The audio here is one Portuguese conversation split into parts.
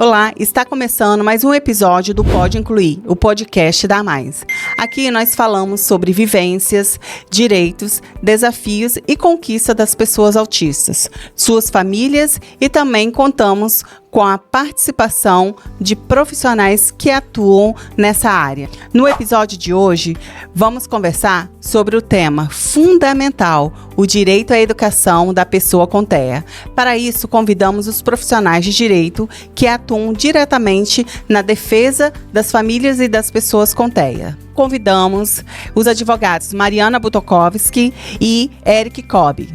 Olá, está começando mais um episódio do Pode Incluir, o podcast da Mais. Aqui nós falamos sobre vivências, direitos, desafios e conquista das pessoas autistas, suas famílias e também contamos com a participação de profissionais que atuam nessa área. No episódio de hoje, vamos conversar sobre o tema fundamental, o direito à educação da pessoa com TEA. Para isso, convidamos os profissionais de direito que atuam diretamente na defesa das famílias e das pessoas com TEA. Convidamos os advogados Mariana Butokowski e Eric Cobb.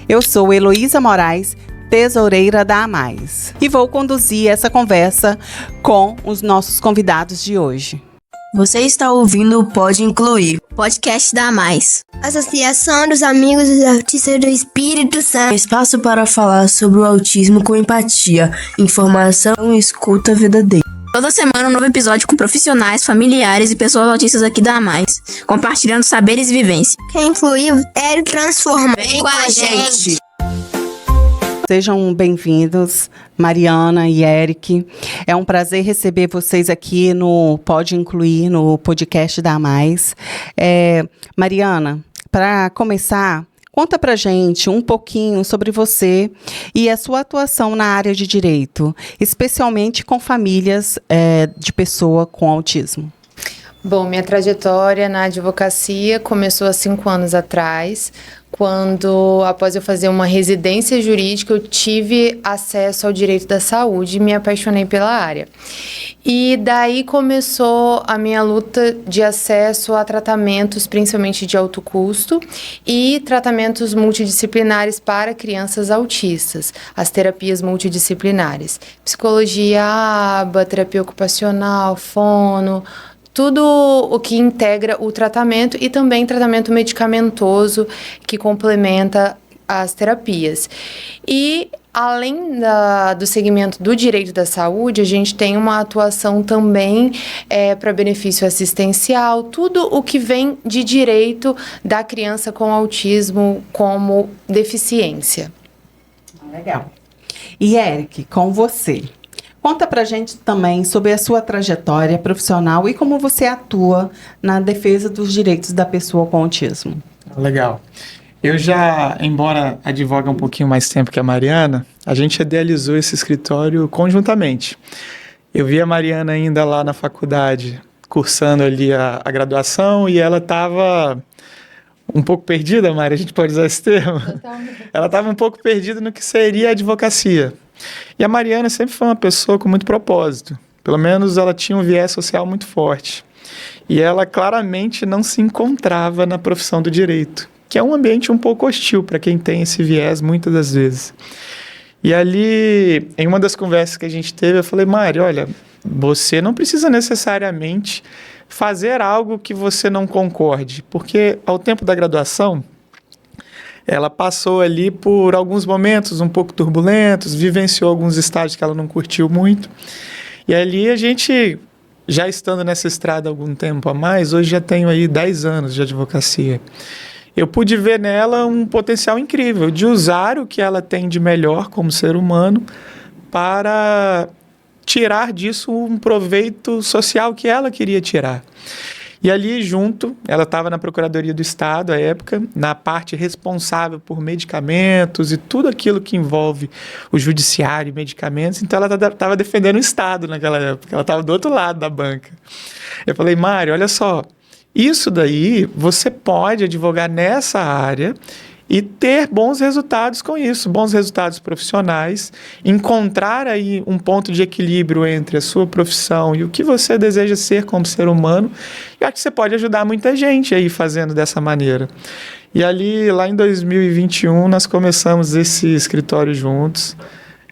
Eu sou Heloísa Moraes, tesoureira da AMAIS, e vou conduzir essa conversa com os nossos convidados de hoje. Você está ouvindo o Pode Incluir, podcast da AMAIS, Associação dos Amigos dos Autistas do Espírito Santo. um espaço para falar sobre o autismo com empatia, informação e escuta verdadeira. Toda semana um novo episódio com profissionais, familiares e pessoas autistas aqui da AMAIS, compartilhando saberes e vivências. Quem incluiu é transformar. Vem com a gente! Sejam bem-vindos, Mariana e Eric. É um prazer receber vocês aqui no Pode Incluir, no podcast da AMAIS. Mariana, para começar, conta pra gente um pouquinho sobre você e a sua atuação na área de direito, especialmente com famílias de pessoa com autismo. Bom, minha trajetória na advocacia começou há 5 anos atrás, quando, após eu fazer uma residência jurídica, eu tive acesso ao direito da saúde e me apaixonei pela área. E daí começou a minha luta de acesso a tratamentos, principalmente de alto custo, e tratamentos multidisciplinares para crianças autistas, as terapias multidisciplinares. Psicologia ABA, terapia ocupacional, fono, tudo o que integra o tratamento e também tratamento medicamentoso que complementa as terapias. E além do segmento do direito da saúde, a gente tem uma atuação também para benefício assistencial, tudo o que vem de direito da criança com autismo como deficiência. Legal. E Eric, com você. Conta pra gente também sobre a sua trajetória profissional e como você atua na defesa dos direitos da pessoa com autismo. Legal. Eu já, embora advogue um pouquinho mais tempo que a Mariana, a gente idealizou esse escritório conjuntamente. Eu vi a Mariana ainda lá na faculdade, cursando ali a graduação, e ela estava um pouco perdida, Mari, a gente pode usar esse termo? Ela estava um pouco perdida no que seria a advocacia. E a Mariana sempre foi uma pessoa com muito propósito. Pelo menos ela tinha um viés social muito forte. E ela claramente não se encontrava na profissão do direito, que é um ambiente um pouco hostil para quem tem esse viés muitas das vezes. E ali, em uma das conversas que a gente teve, eu falei, Mari, olha, você não precisa necessariamente fazer algo que você não concorde, porque ao tempo da graduação, ela passou ali por alguns momentos um pouco turbulentos, vivenciou alguns estágios que ela não curtiu muito. E ali a gente, já estando nessa estrada há algum tempo a mais, hoje já tenho aí 10 anos de advocacia. Eu pude ver nela um potencial incrível de usar o que ela tem de melhor como ser humano para tirar disso um proveito social que ela queria tirar. E ali junto, ela estava na Procuradoria do Estado à época, na parte responsável por medicamentos e tudo aquilo que envolve o judiciário e medicamentos, então ela estava defendendo o Estado naquela época, ela estava do outro lado da banca. Eu falei, Mário, olha só, isso daí você pode advogar nessa área e ter bons resultados com isso, bons resultados profissionais, encontrar aí um ponto de equilíbrio entre a sua profissão e o que você deseja ser como ser humano, e acho que você pode ajudar muita gente aí fazendo dessa maneira. E ali, lá em 2021, nós começamos esse escritório juntos,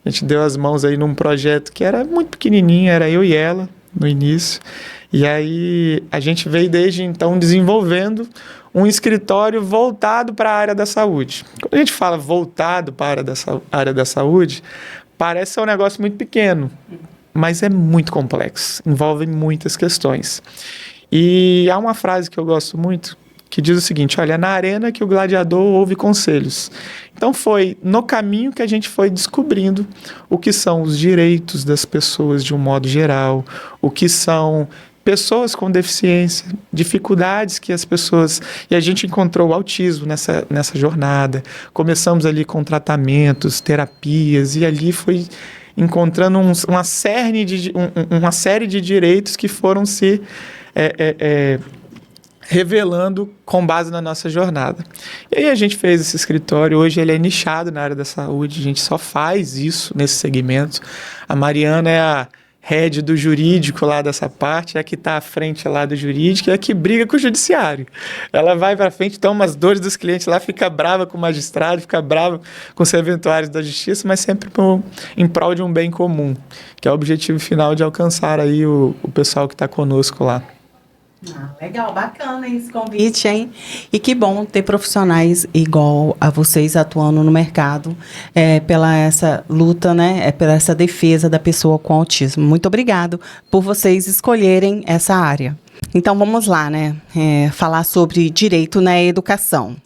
a gente deu as mãos aí num projeto que era muito pequenininho, era eu e ela no início, e aí a gente veio desde então desenvolvendo um escritório voltado para a área da saúde. Quando a gente fala voltado para a área da saúde, parece ser um negócio muito pequeno, mas é muito complexo, envolve muitas questões. E há uma frase que eu gosto muito, que diz o seguinte: olha, na arena que o gladiador ouve conselhos. Então foi no caminho que a gente foi descobrindo o que são os direitos das pessoas de um modo geral, o que são pessoas com deficiência, dificuldades que as pessoas... E a gente encontrou o autismo nessa jornada. Começamos ali com tratamentos, terapias, e ali foi encontrando uma série de direitos que foram se revelando com base na nossa jornada. E aí a gente fez esse escritório, hoje ele é nichado na área da saúde, a gente só faz isso nesse segmento. A Mariana é a head do jurídico lá dessa parte, é a que está à frente lá do jurídico, é a que briga com o judiciário. Ela vai para frente, toma as dores dos clientes lá, fica brava com o magistrado, fica brava com os serventuários da justiça, mas sempre em prol de um bem comum, que é o objetivo final de alcançar aí o pessoal que está conosco lá. Legal, bacana esse convite, hein? E que bom ter profissionais igual a vocês atuando no mercado pela essa luta, né? Pela essa defesa da pessoa com autismo. Muito obrigado por vocês escolherem essa área. Então vamos lá, né? Falar sobre direito na educação.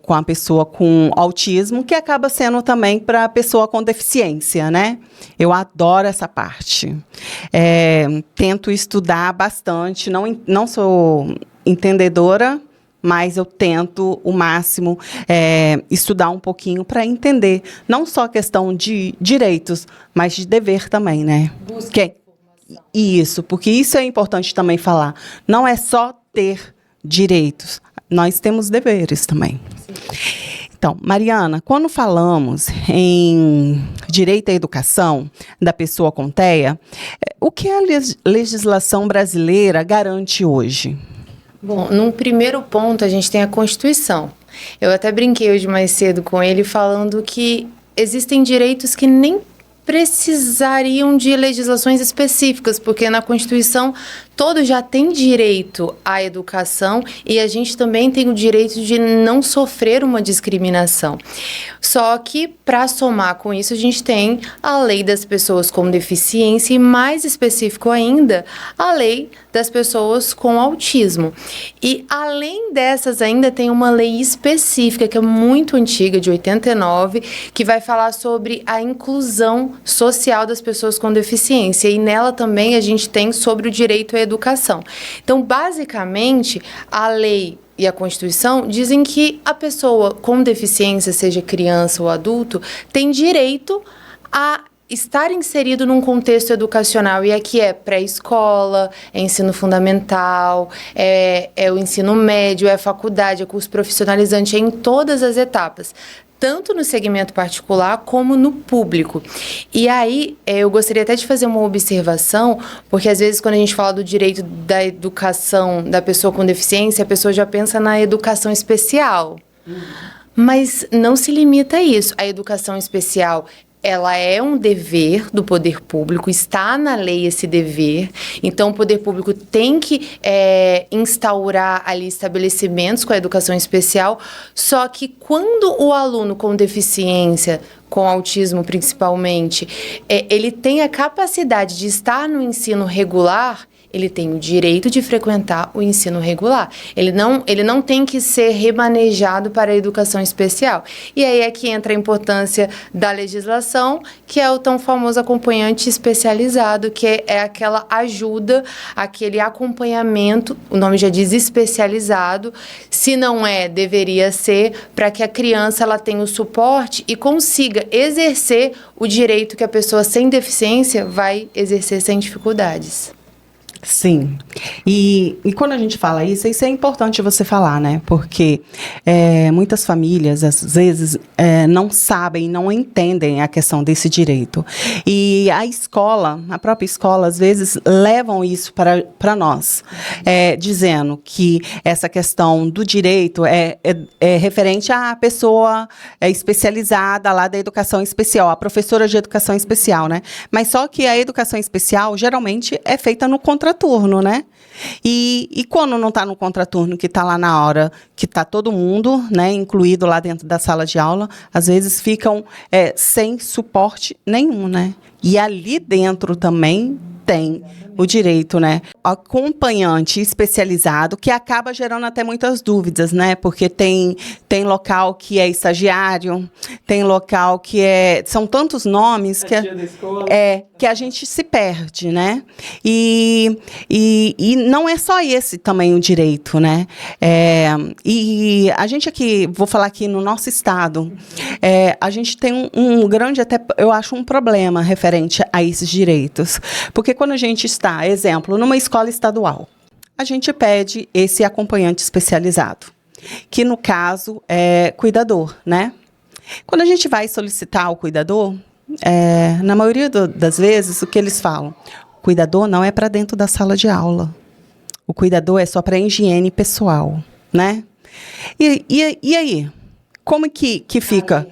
Com a pessoa com autismo, que acaba sendo também para a pessoa com deficiência, né? Eu adoro essa parte. Tento estudar bastante, não sou entendedora, mas eu tento o máximo estudar um pouquinho para entender, não só a questão de direitos, mas de dever também, né? Isso, porque isso é importante também falar. Não é só ter direitos, nós temos deveres também. Sim. Então, Mariana, quando falamos em direito à educação da pessoa com TEA, o que a legislação brasileira garante hoje? Bom, num primeiro ponto, a gente tem a Constituição. Eu até brinquei hoje mais cedo com ele falando que existem direitos que nem precisariam de legislações específicas, porque na Constituição todos já têm direito à educação e a gente também tem o direito de não sofrer uma discriminação. Só que, para somar com isso, a gente tem a lei das pessoas com deficiência e, mais específico ainda, a lei das pessoas com autismo. E, além dessas, ainda tem uma lei específica, que é muito antiga, de 89, que vai falar sobre a inclusão social das pessoas com deficiência. E nela também a gente tem sobre o direito à educação. Então, basicamente, a lei e a Constituição dizem que a pessoa com deficiência, seja criança ou adulto, tem direito a estar inserido num contexto educacional, e aqui é pré-escola, é ensino fundamental, é o ensino médio, é faculdade, é curso profissionalizante, é em todas as etapas, tanto no segmento particular como no público. E aí, eu gostaria até de fazer uma observação, porque às vezes quando a gente fala do direito da educação da pessoa com deficiência, a pessoa já pensa na educação especial. Mas não se limita a isso. A educação especial, ela é um dever do poder público, está na lei esse dever, então o poder público tem que instaurar ali estabelecimentos com a educação especial, só que quando o aluno com deficiência, com autismo principalmente, ele tem a capacidade de estar no ensino regular, ele tem o direito de frequentar o ensino regular. Ele não tem que ser remanejado para a educação especial. E aí é que entra a importância da legislação, que é o tão famoso acompanhante especializado, que é aquela ajuda, aquele acompanhamento, o nome já diz especializado, se não deveria ser, para que a criança ela tenha o suporte e consiga exercer o direito que a pessoa sem deficiência vai exercer sem dificuldades. Sim, e quando a gente fala isso é importante você falar, né? Porque muitas famílias, às vezes, não sabem, não entendem a questão desse direito. E a própria escola, às vezes, levam isso para nós, dizendo que essa questão do direito é referente à pessoa especializada lá da educação especial, a professora de educação especial, né? Mas só que a educação especial, geralmente, é feita no contraturno, né? E quando não está no contraturno, que está lá na hora, que está todo mundo, né, incluído lá dentro da sala de aula, às vezes ficam sem suporte nenhum, né? E ali dentro também tem o direito, né? Acompanhante especializado, que acaba gerando até muitas dúvidas, né? Porque tem local que é estagiário, tem local que são tantos nomes que a gente se perde, né? E não é só esse também o direito, né? E a gente aqui, vou falar aqui no nosso estado, a gente tem um grande, até eu acho, um problema referente a esses direitos. Porque quando a gente está, exemplo, numa escola estadual, a gente pede esse acompanhante especializado, que no caso é cuidador, né? Quando a gente vai solicitar o cuidador, na maioria das vezes, o que eles falam? O cuidador não é para dentro da sala de aula. O cuidador é só para higiene pessoal, né? E aí? Como que fica?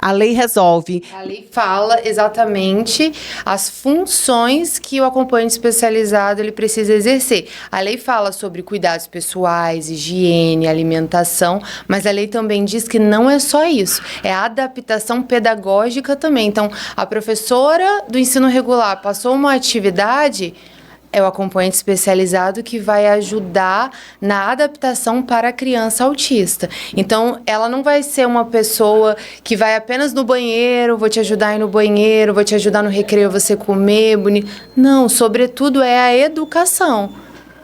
A lei resolve. A lei fala exatamente as funções que o acompanhante especializado ele precisa exercer. A lei fala sobre cuidados pessoais, higiene, alimentação, mas a lei também diz que não é só isso, é a adaptação pedagógica também. Então, a professora do ensino regular passou uma atividade, é o acompanhante especializado que vai ajudar na adaptação para a criança autista. Então, ela não vai ser uma pessoa que vai apenas no banheiro, vou te ajudar a ir no banheiro, vou te ajudar no recreio, você comer, bonito. Não, sobretudo é a educação.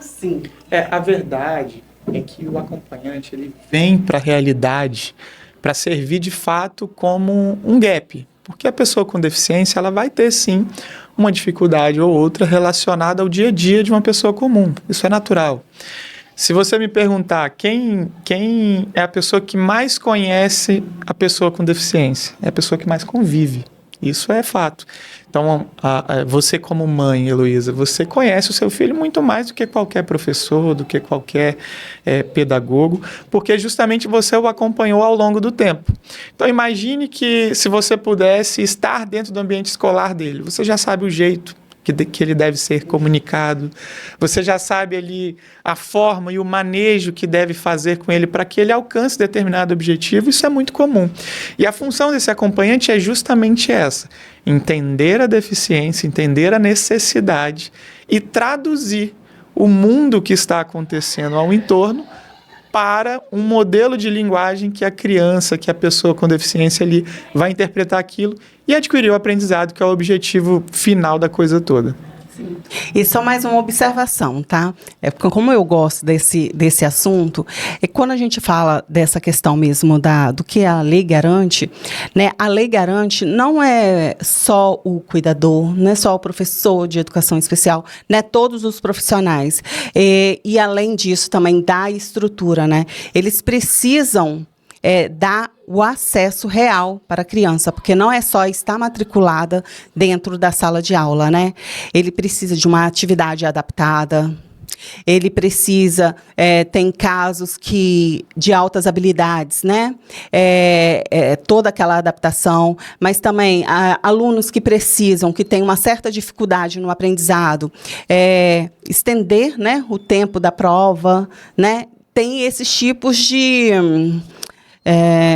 Sim. A verdade é que o acompanhante ele vem para a realidade para servir de fato como um gap. Porque a pessoa com deficiência ela vai ter, sim, uma dificuldade ou outra relacionada ao dia a dia de uma pessoa comum. Isso é natural. Se você me perguntar quem é a pessoa que mais conhece a pessoa com deficiência, é a pessoa que mais convive. Isso é fato. Então, você como mãe, Heloísa, você conhece o seu filho muito mais do que qualquer professor, do que qualquer pedagogo, porque justamente você o acompanhou ao longo do tempo. Então, imagine que se você pudesse estar dentro do ambiente escolar dele, você já sabe o jeito que ele deve ser comunicado, você já sabe ali a forma e o manejo que deve fazer com ele para que ele alcance determinado objetivo. Isso é muito comum. E a função desse acompanhante é justamente essa: entender a deficiência, entender a necessidade e traduzir o mundo que está acontecendo ao entorno para um modelo de linguagem que a criança, que a pessoa com deficiência ali vai interpretar aquilo e adquirir o aprendizado, que é o objetivo final da coisa toda. E só mais uma observação, tá? Como eu gosto desse assunto, quando a gente fala dessa questão mesmo do que a lei garante, né? A lei garante não é só o cuidador, não é só o professor de educação especial, né? Todos os profissionais. E além disso, também dá estrutura, né? Eles precisam dar o acesso real para a criança, porque não é só estar matriculada dentro da sala de aula, né? Ele precisa de uma atividade adaptada, ele precisa, tem casos de altas habilidades, né? Toda aquela adaptação, mas também alunos que precisam, que têm uma certa dificuldade no aprendizado, estender, né, o tempo da prova, né? Tem esses tipos de...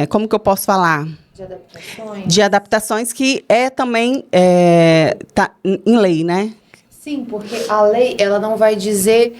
como que eu posso falar? De adaptações que também tá em lei, né? Sim, porque a lei ela não vai dizer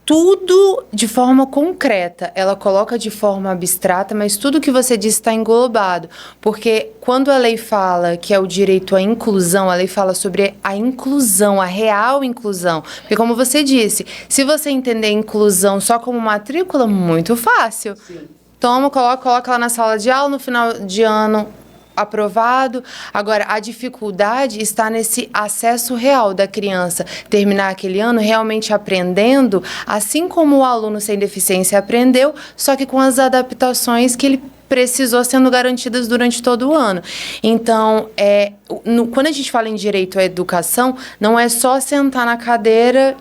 tudo de forma concreta. Ela coloca de forma abstrata, mas tudo que você diz está englobado. Porque quando a lei fala que é o direito à inclusão, a lei fala sobre a inclusão, a real inclusão. Porque como você disse, se você entender inclusão só como matrícula, muito fácil. Sim. Toma, coloca lá na sala de aula, no final de ano, aprovado. Agora, a dificuldade está nesse acesso real da criança, terminar aquele ano realmente aprendendo, assim como o aluno sem deficiência aprendeu, só que com as adaptações que ele precisou sendo garantidas durante todo o ano. Então, quando a gente fala em direito à educação, não é só sentar na cadeira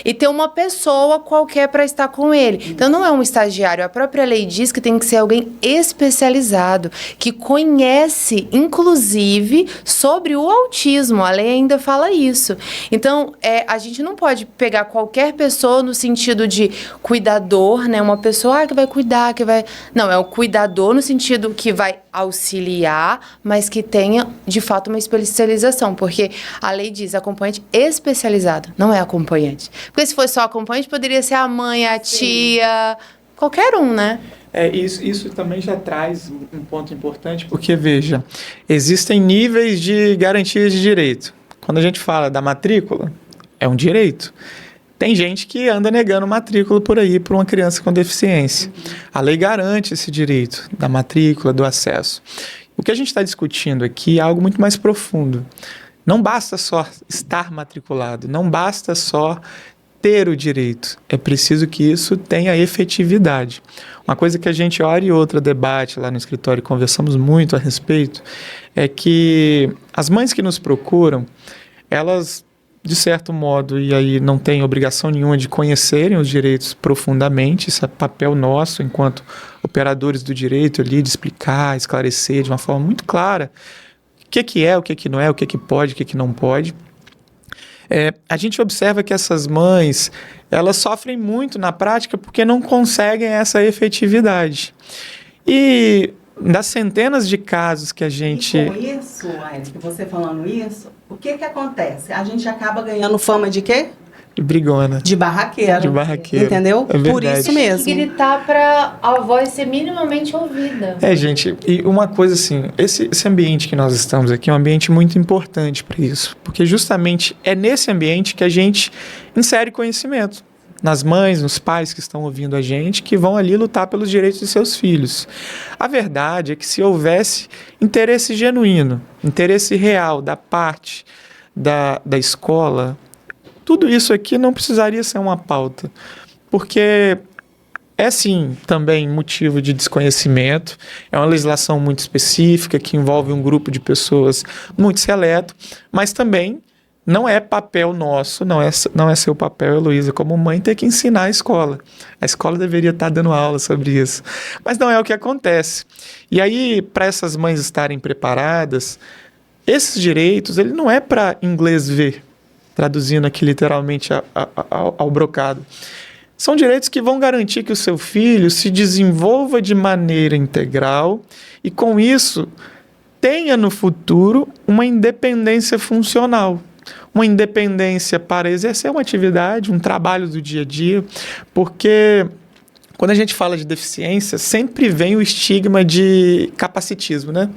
e ter uma pessoa qualquer para estar com ele. Então, não é um estagiário. A própria lei diz que tem que ser alguém especializado, que conhece, inclusive, sobre o autismo. A lei ainda fala isso. Então, a gente não pode pegar qualquer pessoa no sentido de cuidador, né? Uma pessoa que vai cuidar, que vai... Não, é o cuidador no sentido que vai auxiliar, mas que tenha, de fato, uma especialização, porque a lei diz acompanhante especializado, não é acompanhante. Porque se fosse só acompanhante, poderia ser a mãe, a tia, qualquer um, né? Isso também já traz um ponto importante, porque, veja, existem níveis de garantias de direito. Quando a gente fala da matrícula, é um direito. Tem gente que anda negando matrícula por aí para uma criança com deficiência. A lei garante esse direito da matrícula, do acesso. O que a gente está discutindo aqui é algo muito mais profundo. Não basta só estar matriculado, não basta só ter o direito. É preciso que isso tenha efetividade. Uma coisa que a gente, hora e outra, debate lá no escritório e conversamos muito a respeito, é que as mães que nos procuram, elas, de certo modo, e aí não têm obrigação nenhuma de conhecerem os direitos profundamente, isso é papel nosso enquanto operadores do direito ali, de explicar, esclarecer de uma forma muito clara o que é, o que não é, o que pode, o que não pode. A gente observa que essas mães, elas sofrem muito na prática porque não conseguem essa efetividade. E das centenas de casos que a gente... E com isso, Eric, você falando isso, o que acontece? A gente acaba ganhando fama de quê? De brigona. De barraqueira. De barraqueira. Entendeu? É por isso mesmo. Gritar para a voz ser minimamente ouvida. Gente, e uma coisa assim, esse ambiente que nós estamos aqui é um ambiente muito importante para isso, porque justamente é nesse ambiente que a gente insere conhecimento. Nas mães, nos pais que estão ouvindo a gente, que vão ali lutar pelos direitos de seus filhos. A verdade é que se houvesse interesse genuíno, interesse real da parte da escola, tudo isso aqui não precisaria ser uma pauta, porque é sim também motivo de desconhecimento, é uma legislação muito específica que envolve um grupo de pessoas muito seleto, mas também não é papel nosso, não é seu papel, Heloísa, como mãe, ter que ensinar a escola. A escola deveria estar dando aula sobre isso, mas não é o que acontece. E aí, para essas mães estarem preparadas, esses direitos, ele não é para inglês ver, traduzindo aqui literalmente ao brocado. São direitos que vão garantir que o seu filho se desenvolva de maneira integral e, com isso, tenha no futuro uma independência funcional. Uma independência para exercer uma atividade, um trabalho do dia a dia, porque quando a gente fala de deficiência, sempre vem o estigma de capacitismo, né?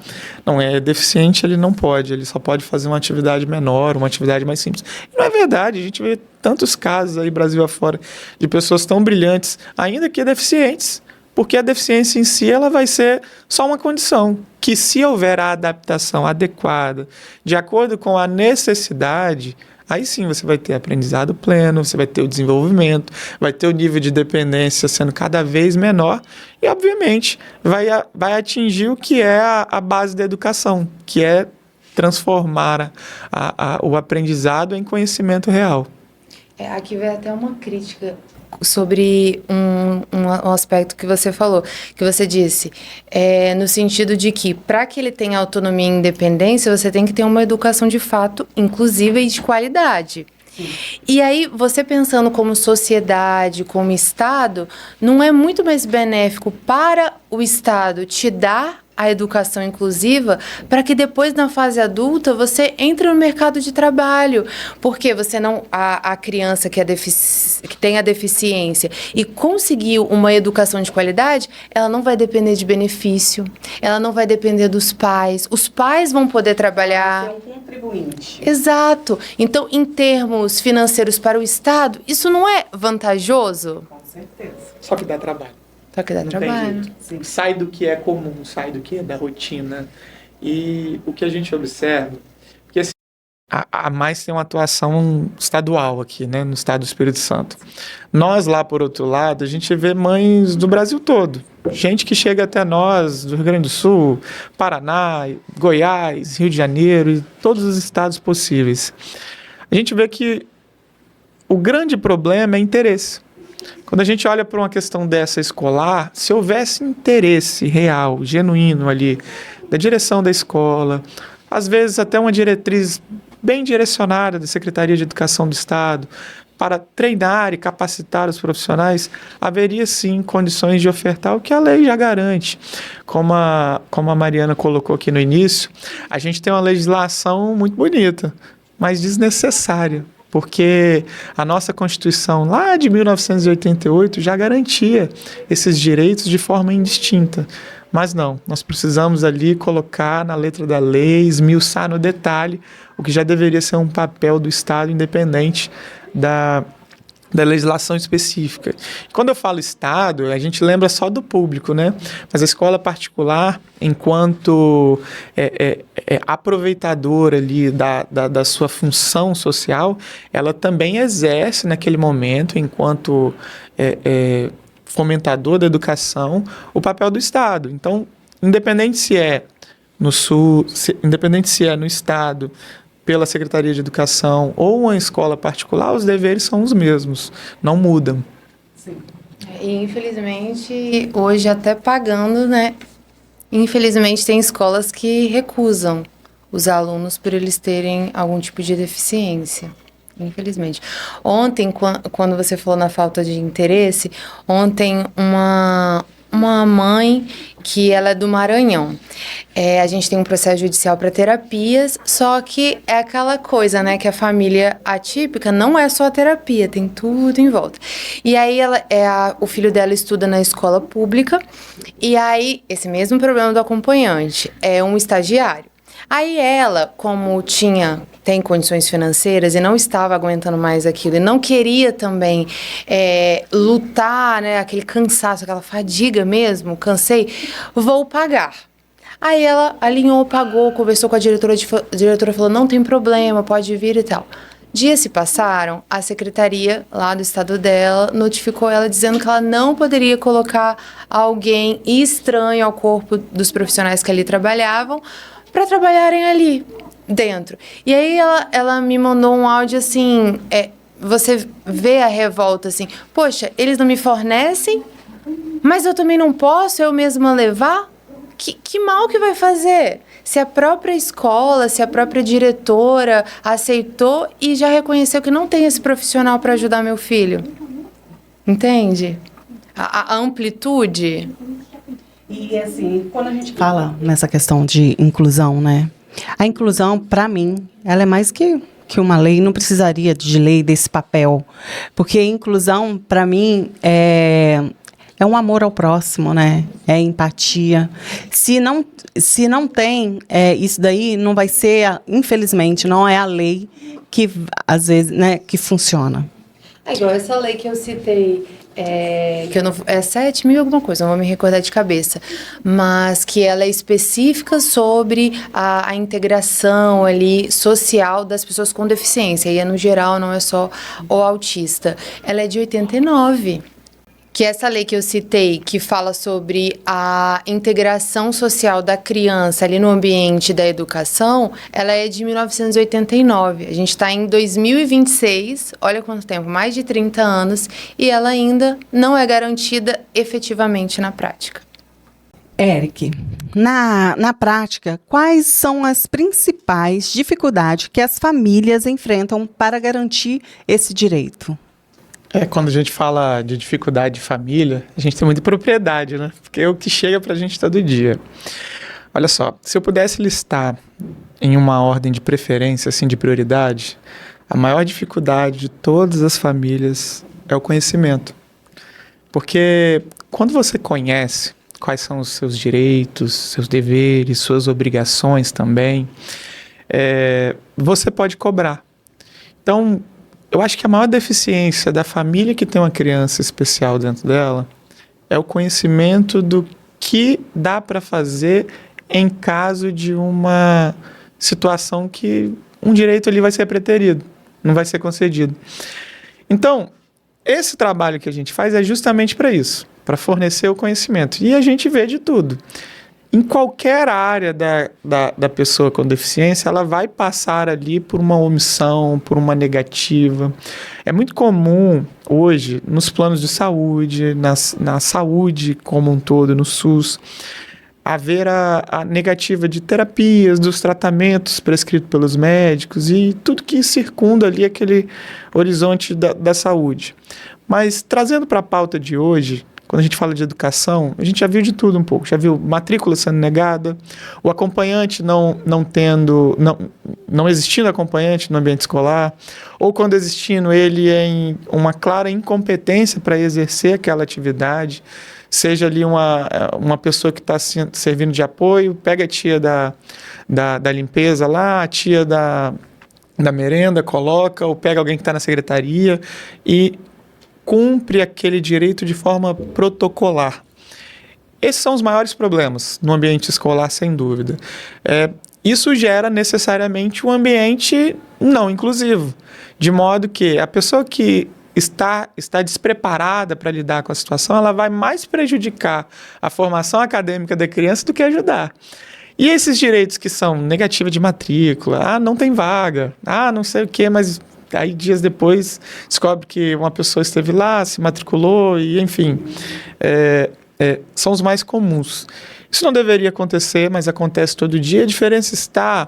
Não é deficiente, ele não pode, ele só pode fazer uma atividade menor, uma atividade mais simples. E não é verdade, a gente vê tantos casos aí, Brasil afora, de pessoas tão brilhantes, ainda que deficientes, porque a deficiência em si ela vai ser só uma condição, que se houver a adaptação adequada, de acordo com a necessidade, aí sim você vai ter aprendizado pleno, você vai ter o desenvolvimento, vai ter o nível de dependência sendo cada vez menor e, obviamente, vai atingir o que é a base da educação, que é transformar o aprendizado em conhecimento real. Aqui vai até uma crítica sobre um aspecto que você falou, que você disse, no sentido de que para que ele tenha autonomia e independência, você tem que ter uma educação de fato inclusiva e de qualidade. Sim. E aí, você pensando como sociedade, como Estado, não é muito mais benéfico para o Estado te dar a educação inclusiva para que depois, na fase adulta, você entre no mercado de trabalho, porque você não, a criança que tem a deficiência e conseguiu uma educação de qualidade, ela não vai depender de benefício, ela não vai depender dos pais, os pais vão poder trabalhar. Você é um contribuinte. Exato. Então, em termos financeiros para o Estado, isso não é vantajoso? Com certeza. Só que dá trabalho. Só que dá trabalho. Sai do que é comum, sai do que é da rotina. E o que a gente observa, que assim, a Mais tem uma atuação estadual aqui, né, no estado do Espírito Santo. Nós lá, por outro lado, a gente vê mães do Brasil todo. Gente que chega até nós, do Rio Grande do Sul, Paraná, Goiás, Rio de Janeiro e todos os estados possíveis. A gente vê que o grande problema é interesse. Quando a gente olha para uma questão dessa escolar, se houvesse interesse real, genuíno ali, da direção da escola, às vezes até uma diretriz bem direcionada da Secretaria de Educação do Estado para treinar e capacitar os profissionais, haveria sim condições de ofertar o que a lei já garante. Como a Mariana colocou aqui no início, a gente tem uma legislação muito bonita, mas desnecessária, porque a nossa Constituição lá de 1988 já garantia esses direitos de forma indistinta. Mas não, nós precisamos ali colocar na letra da lei, esmiuçar no detalhe o que já deveria ser um papel do Estado independente da legislação específica. Quando eu falo Estado, a gente lembra só do público, né? Mas a escola particular, enquanto aproveitadora ali da sua função social, ela também exerce naquele momento, enquanto fomentador da educação, o papel do Estado. Então, independente se é no Sul, independente se é no Estado, pela Secretaria de Educação ou uma escola particular, os deveres são os mesmos, não mudam. Sim. E infelizmente, hoje até pagando, né? Infelizmente tem escolas que recusam os alunos por eles terem algum tipo de deficiência. Infelizmente. Ontem, quando você falou na falta de interesse, ontem uma mãe que ela é do Maranhão. A gente tem um processo judicial para terapias, só que é aquela coisa, né, que a família atípica não é só a terapia, tem tudo em volta. E aí o filho dela estuda na escola pública, e aí esse mesmo problema do acompanhante é um estagiário. Aí ela, como tem condições financeiras e não estava aguentando mais aquilo e não queria também lutar, né, aquele cansaço, aquela fadiga mesmo, cansei, vou pagar. Aí ela alinhou, pagou, conversou com a diretora, a diretora falou, não tem problema, pode vir e tal. Dias se passaram, a secretaria lá do estado dela notificou ela dizendo que ela não poderia colocar alguém estranho ao corpo dos profissionais que ali trabalhavam para trabalharem ali dentro. E aí ela me mandou um áudio assim, você vê a revolta assim, poxa, eles não me fornecem, mas eu também não posso eu mesma levar? Que mal que vai fazer? Se a própria escola, se a própria diretora aceitou e já reconheceu que não tem esse profissional para ajudar meu filho. Entende? A amplitude. E assim, quando a gente fala nessa questão de inclusão, né? A inclusão, para mim, ela é mais que uma lei, não precisaria de lei desse papel. Porque inclusão, para mim, é um amor ao próximo, né? É empatia. Se não tem isso daí, não vai ser, infelizmente, não é a lei que, às vezes, né, que funciona. É igual essa lei que eu citei, que eu não, é 7.000 alguma coisa, não vou me recordar de cabeça, mas que ela é específica sobre a integração ali social das pessoas com deficiência, e no geral, não é só o autista. Ela é de 89. Que essa lei que eu citei, que fala sobre a integração social da criança ali no ambiente da educação, ela é de 1989. A gente está em 2026, olha quanto tempo, mais de 30 anos, e ela ainda não é garantida efetivamente na prática. Eric, na prática, quais são as principais dificuldades que as famílias enfrentam para garantir esse direito? Quando a gente fala de dificuldade de família, a gente tem muita propriedade, né? Porque é o que chega pra gente todo dia. Olha só, se eu pudesse listar em uma ordem de preferência, assim, de prioridade, a maior dificuldade de todas as famílias é o conhecimento. Porque quando você conhece quais são os seus direitos, seus deveres, suas obrigações também, você pode cobrar. Então, eu acho que a maior deficiência da família que tem uma criança especial dentro dela é o conhecimento do que dá para fazer em caso de uma situação que um direito ali vai ser preterido, não vai ser concedido. Então, esse trabalho que a gente faz é justamente para isso, para fornecer o conhecimento. E a gente vê de tudo. Em qualquer área da pessoa com deficiência, ela vai passar ali por uma omissão, por uma negativa. É muito comum hoje, nos planos de saúde, na saúde como um todo, no SUS, haver a negativa de terapias, dos tratamentos prescritos pelos médicos e tudo que circunda ali aquele horizonte da saúde. Mas trazendo para a pauta de hoje, quando a gente fala de educação, a gente já viu de tudo um pouco. Já viu matrícula sendo negada, o acompanhante não existindo acompanhante no ambiente escolar, ou quando existindo ele em uma clara incompetência para exercer aquela atividade, seja ali uma pessoa que está servindo de apoio, pega a tia da limpeza lá, a tia da merenda, coloca, ou pega alguém que está na secretaria e cumpre aquele direito de forma protocolar. Esses são os maiores problemas no ambiente escolar, sem dúvida. Isso gera necessariamente um ambiente não inclusivo, de modo que a pessoa que está despreparada para lidar com a situação, ela vai mais prejudicar a formação acadêmica da criança do que ajudar. E esses direitos que são negativa de matrícula, não tem vaga, não sei o quê, mas aí dias depois descobre que uma pessoa esteve lá, se matriculou e enfim, são os mais comuns. Isso não deveria acontecer, mas acontece todo dia. A diferença está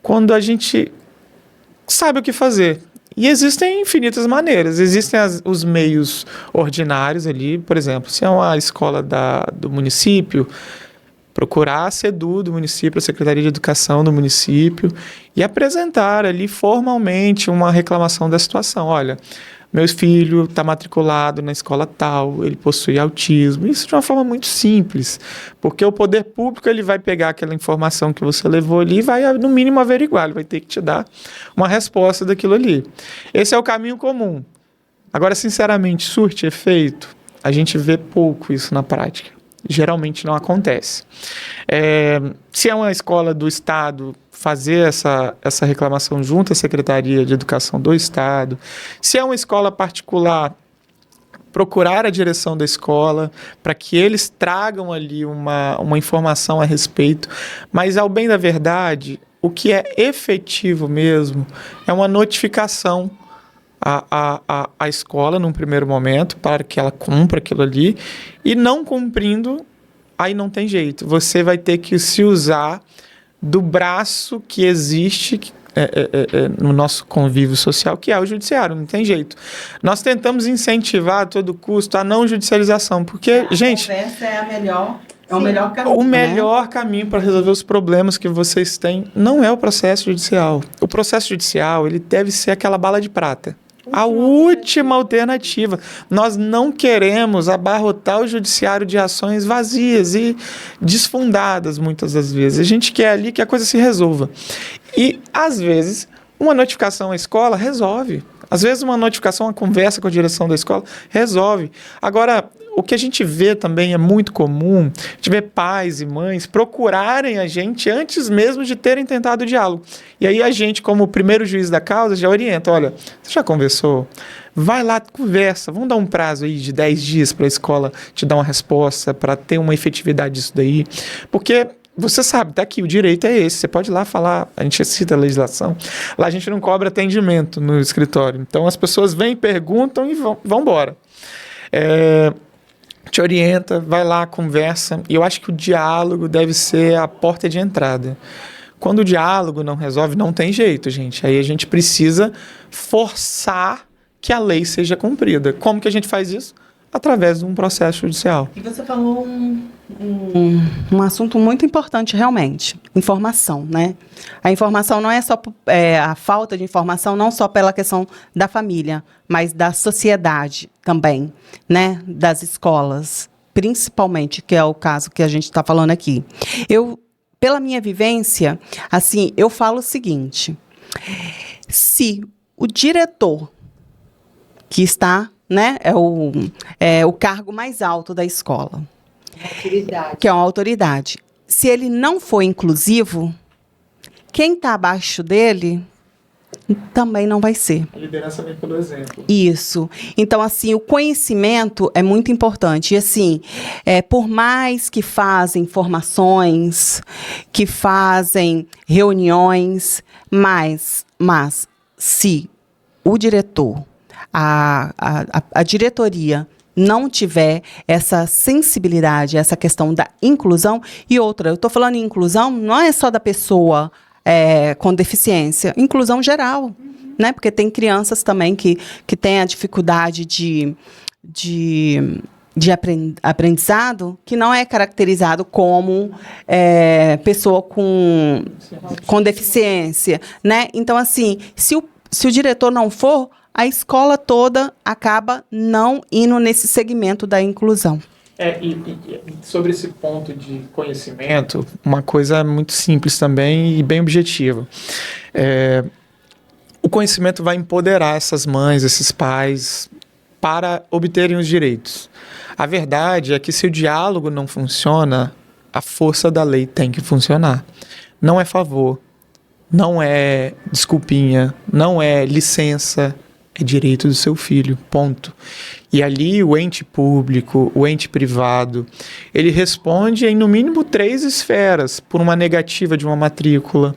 quando a gente sabe o que fazer. E existem infinitas maneiras. Existem os meios ordinários ali, por exemplo, se é uma escola do município, procurar a SEDU do município, a Secretaria de Educação do município, e apresentar ali formalmente uma reclamação da situação. Olha, meu filho está matriculado na escola tal, ele possui autismo. Isso de uma forma muito simples, porque o poder público ele vai pegar aquela informação que você levou ali e vai, no mínimo, averiguar. Ele vai ter que te dar uma resposta daquilo ali. Esse é o caminho comum. Agora, sinceramente, surte efeito? A gente vê pouco isso na prática. Geralmente não acontece. Se é uma escola do Estado, fazer essa reclamação junto à Secretaria de Educação do Estado. Se é uma escola particular, procurar a direção da escola para que eles tragam ali uma informação a respeito. Mas, ao bem da verdade, o que é efetivo mesmo é uma notificação a escola num primeiro momento para que ela cumpra aquilo ali, e não cumprindo, aí não tem jeito. Você vai ter que se usar do braço que existe no nosso convívio social, que é o judiciário, não tem jeito. Nós tentamos incentivar a todo custo a não judicialização, porque, gente... A conversa é o melhor caminho. O melhor caminho para resolver os problemas que vocês têm não é o processo judicial. O processo judicial, ele deve ser aquela bala de prata. A última alternativa. Nós não queremos abarrotar o judiciário de ações vazias e desfundadas, muitas das vezes. A gente quer ali que a coisa se resolva. E, às vezes, uma notificação à escola resolve. Às vezes, uma notificação, uma conversa com a direção da escola resolve. Agora, o que a gente vê também é muito comum, a gente vê pais e mães procurarem a gente antes mesmo de terem tentado o diálogo. E aí a gente, como o primeiro juiz da causa, já orienta, olha, você já conversou? Vai lá, conversa, vamos dar um prazo aí de 10 dias para a escola te dar uma resposta, para ter uma efetividade disso daí. Porque você sabe, tá aqui, o direito é esse, você pode ir lá falar, a gente cita a legislação, lá a gente não cobra atendimento no escritório, então as pessoas vêm, perguntam e vão embora. Te orienta, vai lá, conversa, e eu acho que o diálogo deve ser a porta de entrada. Quando o diálogo não resolve, não tem jeito, gente. Aí a gente precisa forçar que a lei seja cumprida. Como que a gente faz isso? Através de um processo judicial. E você falou um assunto muito importante, realmente, informação, né? A informação não é só a falta de informação, não só pela questão da família, mas da sociedade também, né? Das escolas, principalmente, que é o caso que a gente está falando aqui. Pela minha vivência, assim, eu falo o seguinte: se o diretor que está, né, é o cargo mais alto da escola, que é uma autoridade, se ele não for inclusivo, quem está abaixo dele também não vai ser. A liderança vem pelo exemplo. Isso. Então, assim, o conhecimento é muito importante. E, assim, por mais que fazem formações, que fazem reuniões, mas se o diretor, a diretoria não tiver essa sensibilidade, essa questão da inclusão. E outra, eu estou falando em inclusão, não é só da pessoa com deficiência, inclusão geral, né? Porque tem crianças também que têm a dificuldade de aprendizado que não é caracterizado como pessoa com deficiência, né? Então, assim, se o diretor não for, a escola toda acaba não indo nesse segmento da inclusão. E sobre esse ponto de conhecimento, uma coisa muito simples também e bem objetiva. O conhecimento vai empoderar essas mães, esses pais, para obterem os direitos. A verdade é que se o diálogo não funciona, a força da lei tem que funcionar. Não é favor, não é desculpinha, não é licença, é direito do seu filho, ponto. E ali o ente público, o ente privado, ele responde em no mínimo 3 esferas: por uma negativa de uma matrícula,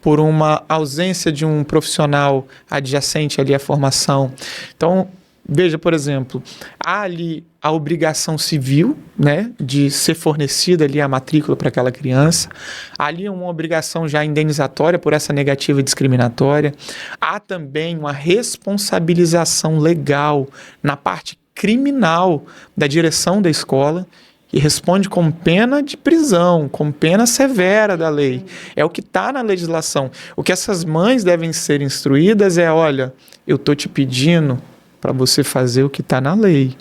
por uma ausência de um profissional adjacente ali à formação. Então, veja, por exemplo, há ali a obrigação civil, né, de ser fornecida ali a matrícula para aquela criança. Há ali uma obrigação já indenizatória por essa negativa discriminatória. Há também uma responsabilização legal na parte criminal da direção da escola, que responde com pena de prisão, com pena severa da lei. É o que está na legislação. O que essas mães devem ser instruídas é: olha, eu estou te pedindo para você fazer o que está na lei.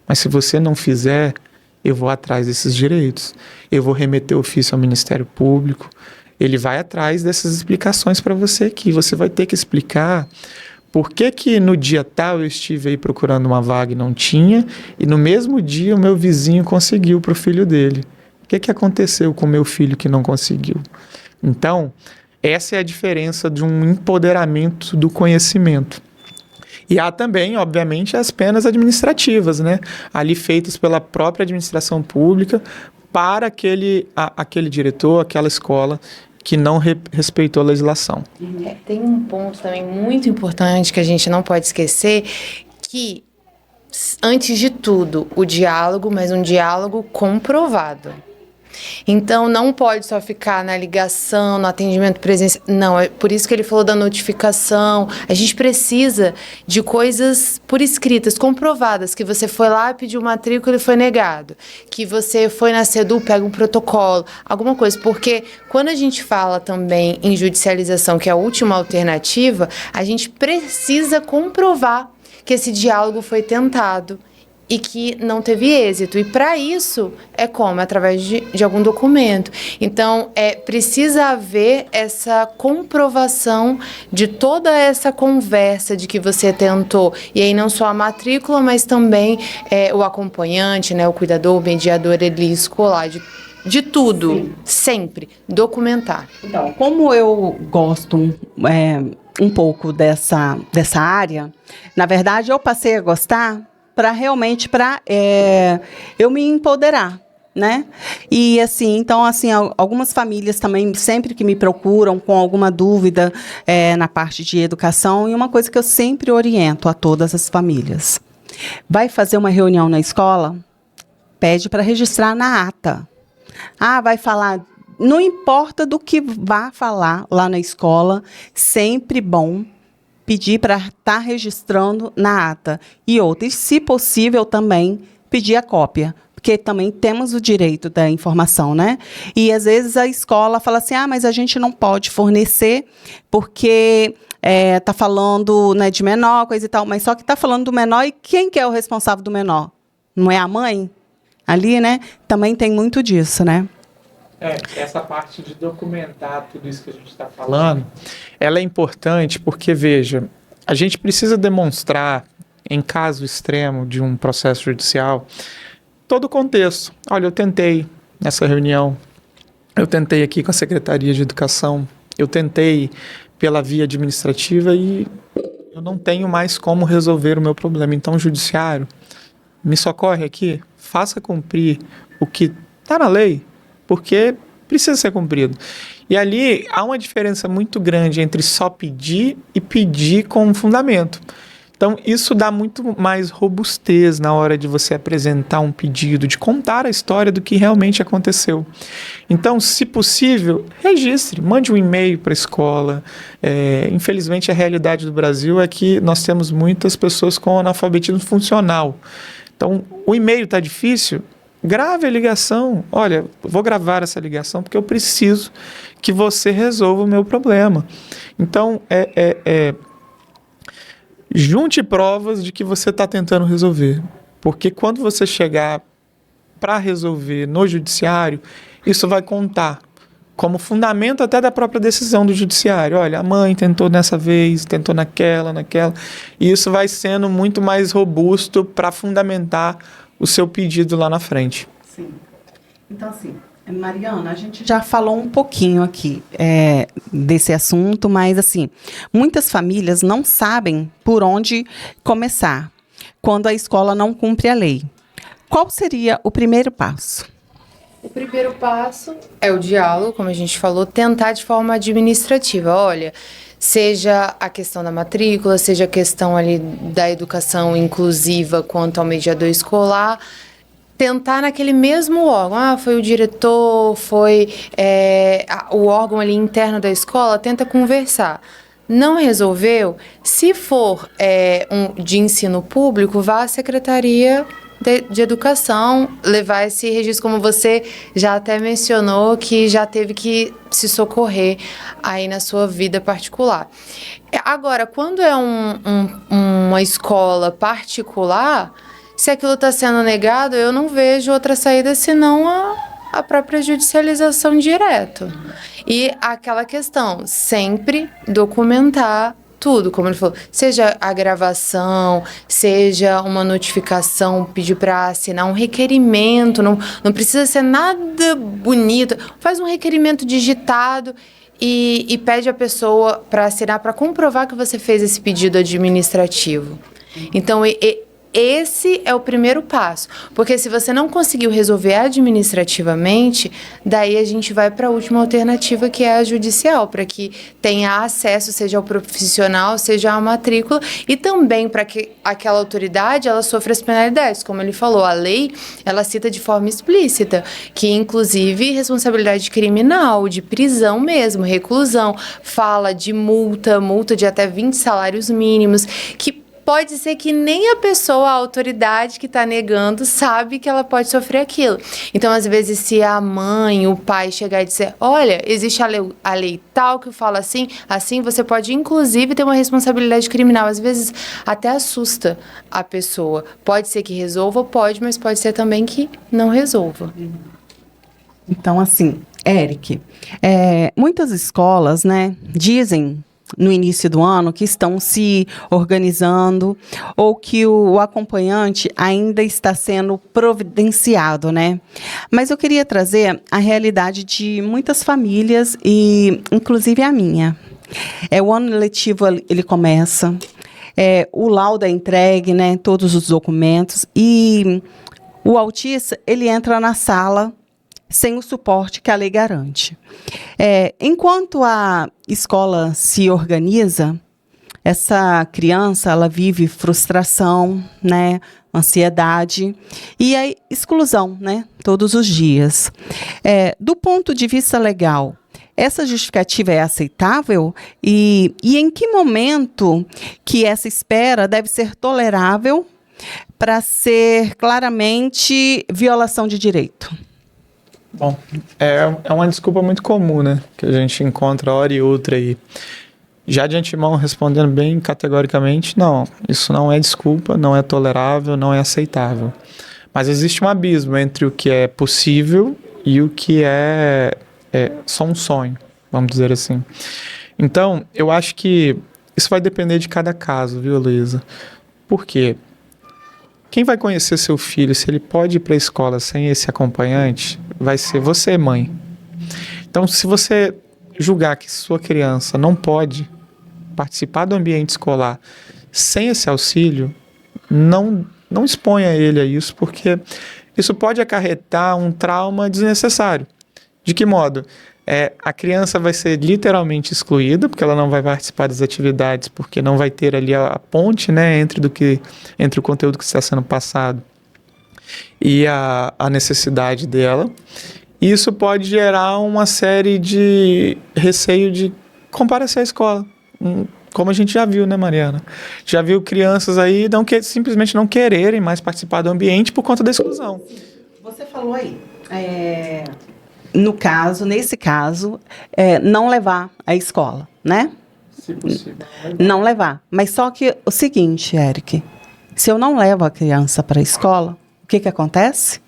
Mas se você não fizer, eu vou atrás desses direitos. Eu vou remeter o ofício ao Ministério Público. Ele vai atrás dessas explicações para você aqui. Você vai ter que explicar por que no dia tal eu estive aí procurando uma vaga e não tinha, e no mesmo dia o meu vizinho conseguiu para o filho dele. O que aconteceu com o meu filho que não conseguiu? Então, essa é a diferença de um empoderamento do conhecimento. E há também, obviamente, as penas administrativas, né? Ali feitas pela própria administração pública para aquele diretor, aquela escola que não respeitou a legislação. Tem um ponto também muito importante que a gente não pode esquecer, que, antes de tudo, o diálogo, mas um diálogo comprovado. Então, não pode só ficar na ligação, no atendimento presencial. Não, é por isso que ele falou da notificação. A gente precisa de coisas por escritas, comprovadas, que você foi lá, pediu matrícula e foi negado. Que você foi na CEDU, pega um protocolo, alguma coisa. Porque quando a gente fala também em judicialização, que é a última alternativa, a gente precisa comprovar que esse diálogo foi tentado e que não teve êxito. E para isso, como? Através de algum documento. Então, precisa haver essa comprovação de toda essa conversa de que você tentou. E aí não só a matrícula, mas também o acompanhante, né, o cuidador, o mediador ali escolar, de tudo. Sim. Sempre documentar. Então, como eu gosto um pouco dessa área, na verdade, eu passei a gostar para eu me empoderar, né? E assim, então, assim, algumas famílias também sempre que me procuram com alguma dúvida na parte de educação, e uma coisa que eu sempre oriento a todas as famílias: vai fazer uma reunião na escola, pede para registrar na ata. Vai falar, não importa do que vá falar lá na escola, sempre bom pedir para estar registrando na ata. E outra, e se possível também, pedir a cópia, porque também temos o direito da informação, né? E às vezes a escola fala assim: mas a gente não pode fornecer porque está falando, né, de menor, coisa e tal, mas só que está falando do menor, e quem que é o responsável do menor? Não é a mãe? Ali, né? Também tem muito disso, né? Essa parte de documentar tudo isso que a gente está falando, ela é importante porque, veja, a gente precisa demonstrar, em caso extremo de um processo judicial, todo o contexto. Olha, eu tentei nessa reunião, eu tentei aqui com a Secretaria de Educação, eu tentei pela via administrativa e eu não tenho mais como resolver o meu problema. Então, o judiciário, me socorre aqui, faça cumprir o que está na lei, porque precisa ser cumprido. E ali há uma diferença muito grande entre só pedir e pedir com fundamento. Então, isso dá muito mais robustez na hora de você apresentar um pedido, de contar a história do que realmente aconteceu. Então, se possível, registre, mande um e-mail para a escola. Infelizmente, a realidade do Brasil é que nós temos muitas pessoas com analfabetismo funcional. Então, o e-mail está difícil, grave a ligação. Olha, vou gravar essa ligação porque eu preciso que você resolva o meu problema. Então, junte provas de que você está tentando resolver. Porque quando você chegar para resolver no judiciário, isso vai contar como fundamento até da própria decisão do judiciário. Olha, a mãe tentou nessa vez, tentou naquela. E isso vai sendo muito mais robusto para fundamentar o seu pedido lá na frente. Sim. Então, assim, Mariana, a gente já falou um pouquinho aqui desse assunto, mas, assim, muitas famílias não sabem por onde começar quando a escola não cumpre a lei. Qual seria o primeiro passo? O primeiro passo é o diálogo, como a gente falou, tentar de forma administrativa. Olha, seja a questão da matrícula, seja a questão ali da educação inclusiva quanto ao mediador escolar, tentar naquele mesmo órgão. Foi o diretor, foi o órgão ali interno da escola, tenta conversar. Não resolveu? Se for de ensino público, vá à secretaria de educação, levar esse registro, como você já até mencionou, que já teve que se socorrer aí na sua vida particular. Agora, quando é uma escola particular, se aquilo está sendo negado, eu não vejo outra saída senão a própria judicialização direto. E aquela questão, sempre documentar tudo, como ele falou, seja a gravação, seja uma notificação, pedir para assinar um requerimento, não precisa ser nada bonito, faz um requerimento digitado e pede a pessoa para assinar, para comprovar que você fez esse pedido administrativo. Então, esse é o primeiro passo, porque se você não conseguiu resolver administrativamente, daí a gente vai para a última alternativa, que é a judicial, para que tenha acesso, seja ao profissional, seja à matrícula, e também para que aquela autoridade ela sofra as penalidades. Como ele falou, a lei ela cita de forma explícita, que inclusive responsabilidade criminal, de prisão mesmo, reclusão, fala de multa de até 20 salários mínimos, que pode ser que nem a pessoa, a autoridade que está negando, sabe que ela pode sofrer aquilo. Então, às vezes, se a mãe, o pai chegar e dizer, olha, existe a lei tal que fala assim, você pode, inclusive, ter uma responsabilidade criminal. Às vezes, até assusta a pessoa. Pode ser que resolva, pode, mas pode ser também que não resolva. Então, assim, Eric, muitas escolas, né, dizem no início do ano que estão se organizando ou que o acompanhante ainda está sendo providenciado, né? Mas eu queria trazer a realidade de muitas famílias e inclusive a minha. O ano letivo ele começa, o laudo é entregue, né? Todos os documentos, e o autista ele entra na sala sem o suporte que a lei garante. Enquanto a escola se organiza, essa criança ela vive frustração, né, ansiedade e a exclusão, né, todos os dias. Do ponto de vista legal, essa justificativa é aceitável? E em que momento que essa espera deve ser tolerável para ser claramente violação de direito? Bom, é uma desculpa muito comum, né? Que a gente encontra hora e outra aí. Já de antemão, respondendo bem categoricamente, não. Isso não é desculpa, não é tolerável, não é aceitável. Mas existe um abismo entre o que é possível e o que é só um sonho, vamos dizer assim. Então, eu acho que isso vai depender de cada caso, viu, Luísa? Por quê? Quem vai conhecer seu filho, se ele pode ir para a escola sem esse acompanhante, vai ser você, mãe. Então, se você julgar que sua criança não pode participar do ambiente escolar sem esse auxílio, não exponha ele a isso, porque isso pode acarretar um trauma desnecessário. De que modo? A criança vai ser literalmente excluída, porque ela não vai participar das atividades, porque não vai ter ali a ponte, né, entre o conteúdo que está sendo passado e a necessidade dela. Isso pode gerar uma série de receio de comparecer à escola, como a gente já viu, né, Mariana? Já viu crianças aí simplesmente não quererem mais participar do ambiente por conta da exclusão. Você falou aí, nesse caso, não levar à escola, né? Se possível. Não levar. Mas só que o seguinte, Eric, se eu não levo a criança para a escola, o que acontece?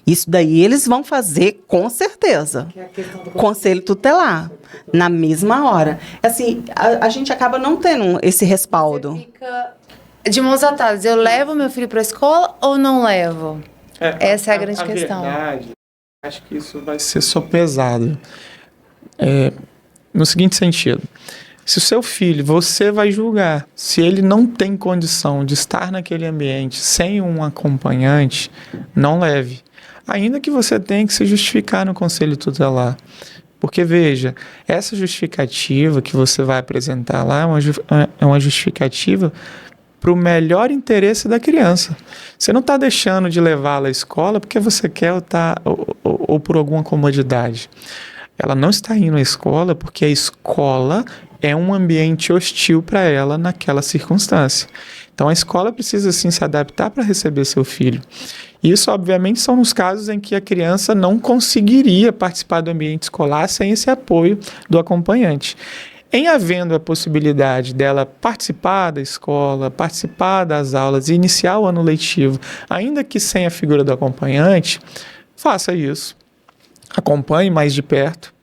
Isso daí eles vão fazer com certeza. Que é a questão do Conselho tutelar, na mesma hora. Assim, a gente acaba não tendo esse respaldo. Você fica de mãos atadas. Eu levo meu filho para a escola ou não levo? Essa é a grande questão. Verdade, acho que isso vai ser sopesado. No seguinte sentido. Se o seu filho, você vai julgar, se ele não tem condição de estar naquele ambiente sem um acompanhante, não leve. Ainda que você tenha que se justificar no conselho tutelar. Porque, veja, essa justificativa que você vai apresentar lá é uma justificativa para o melhor interesse da criança. Você não está deixando de levá-la à escola porque você quer ou por alguma comodidade. Ela não está indo à escola porque a escola é um ambiente hostil para ela naquela circunstância. Então, a escola precisa, sim, se adaptar para receber seu filho. Isso, obviamente, são nos casos em que a criança não conseguiria participar do ambiente escolar sem esse apoio do acompanhante. Em havendo a possibilidade dela participar da escola, participar das aulas e iniciar o ano letivo, ainda que sem a figura do acompanhante, faça isso. Acompanhe mais de perto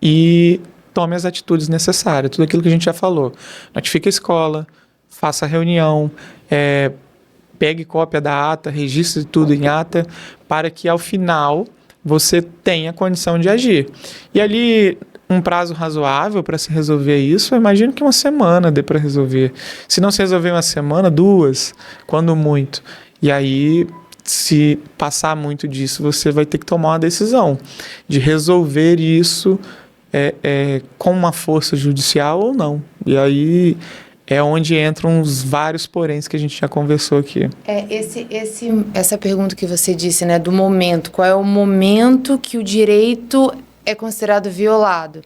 e tome as atitudes necessárias, tudo aquilo que a gente já falou. Notifique a escola, faça a reunião, pegue cópia da ata, registre tudo em ata, para que ao final você tenha condição de agir. E ali, um prazo razoável para se resolver isso, eu imagino que uma semana dê para resolver. Se não se resolver uma semana, 2, quando muito. E aí, se passar muito disso, você vai ter que tomar uma decisão de resolver isso com uma força judicial ou não. E aí é onde entram os vários poréns que a gente já conversou aqui. Essa pergunta que você disse, né, do momento. Qual é o momento que o direito é considerado violado?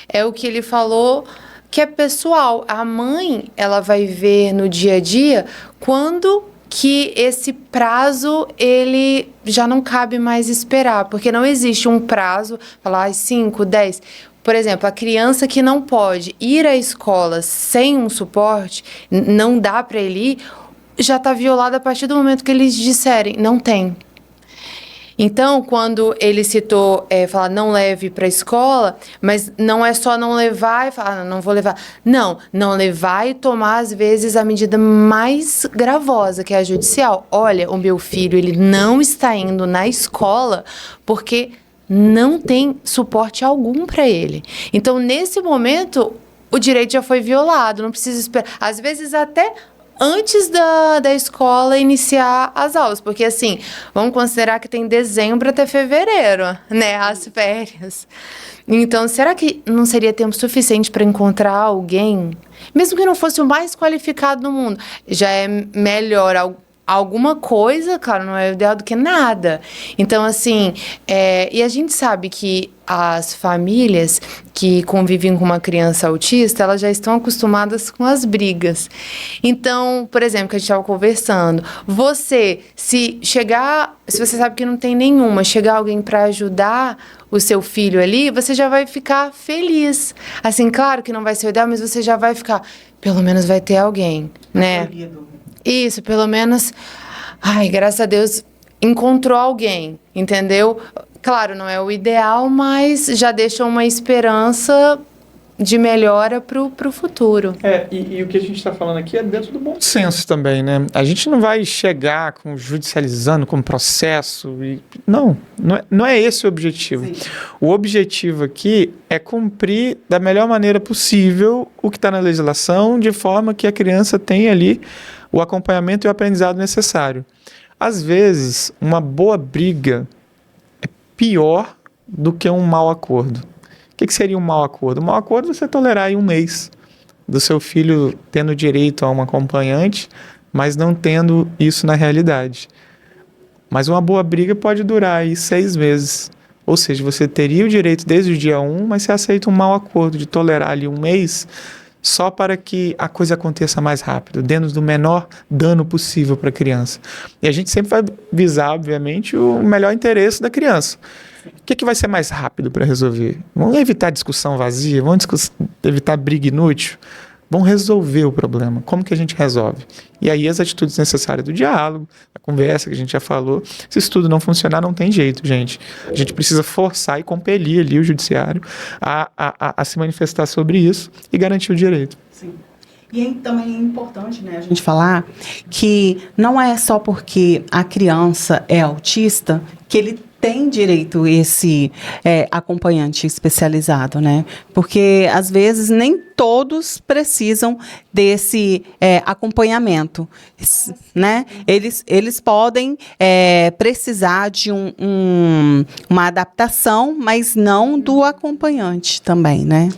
É o que ele falou que é pessoal. A mãe, ela vai ver no dia a dia quando que esse prazo, ele já não cabe mais esperar, porque não existe um prazo, falar 5, 10... Por exemplo, a criança que não pode ir à escola sem um suporte, não dá para ele ir, já está violada a partir do momento que eles disserem, não tem. Então, quando ele citou, falar não leve para a escola, mas não é só não levar e falar, não vou levar. Não levar e tomar, às vezes, a medida mais gravosa, que é a judicial. Olha, o meu filho, ele não está indo na escola porque não tem suporte algum para ele. Então, nesse momento, o direito já foi violado, não precisa esperar. Às vezes, até antes da escola iniciar as aulas, porque, assim, vamos considerar que tem dezembro até fevereiro, né, as férias. Então, será que não seria tempo suficiente para encontrar alguém? Mesmo que não fosse o mais qualificado do mundo, já é melhor alguma coisa, claro, não é o ideal do que nada. Então, assim, e a gente sabe que as famílias que convivem com uma criança autista, elas já estão acostumadas com as brigas. Então, por exemplo, que a gente estava conversando, se você sabe que não tem nenhuma, chegar alguém para ajudar o seu filho ali, você já vai ficar feliz. Assim, claro que não vai ser o ideal, mas você já vai ficar, pelo menos vai ter alguém, né? Isso, pelo menos, graças a Deus, encontrou alguém, entendeu? Claro, não é o ideal, mas já deixa uma esperança de melhora pro futuro. E o que a gente está falando aqui é dentro do bom senso também, né? A gente não vai chegar judicializando com processo. Não é esse o objetivo. Sim. O objetivo aqui é cumprir da melhor maneira possível o que está na legislação, de forma que a criança tenha ali o acompanhamento e o aprendizado necessário. Às vezes, uma boa briga é pior do que um mau acordo. que seria um mau acordo? Um mau acordo é você tolerar aí um mês do seu filho tendo direito a uma acompanhante, mas não tendo isso na realidade. Mas uma boa briga pode durar aí 6 meses. Ou seja, você teria o direito desde o dia 1, mas você aceita um mau acordo de tolerar ali um mês só para que a coisa aconteça mais rápido, dentro do menor dano possível para a criança. E a gente sempre vai visar, obviamente, o melhor interesse da criança. O que vai ser mais rápido para resolver? Vamos evitar discussão vazia? Vamos evitar briga inútil? Vamos resolver o problema. Como que a gente resolve? E aí as atitudes necessárias do diálogo, a conversa que a gente já falou. Se isso tudo não funcionar, não tem jeito, gente. A gente precisa forçar e compelir ali o judiciário a se manifestar sobre isso e garantir o direito. Sim. E também é importante, né, a gente falar que não é só porque a criança é autista que ele tem direito a esse acompanhante especializado, né? Porque, às vezes, nem todos precisam desse acompanhamento, né? Eles podem precisar de uma adaptação, mas não do acompanhante também, né?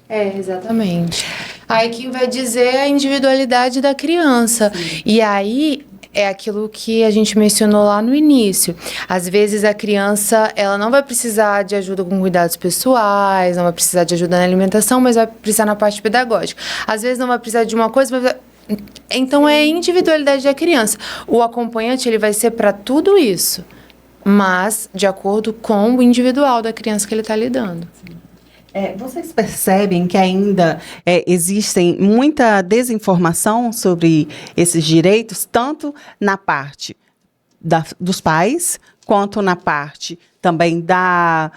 Exatamente. Aí quem vai dizer é a individualidade da criança. Sim. E aí é aquilo que a gente mencionou lá no início. Às vezes a criança, ela não vai precisar de ajuda com cuidados pessoais, não vai precisar de ajuda na alimentação, mas vai precisar na parte pedagógica. Às vezes não vai precisar de uma coisa, mas então é a individualidade da criança. O acompanhante, ele vai ser para tudo isso, mas de acordo com o individual da criança que ele está lidando. Vocês percebem que ainda existem muita desinformação sobre esses direitos, tanto na parte dos pais, quanto na parte também da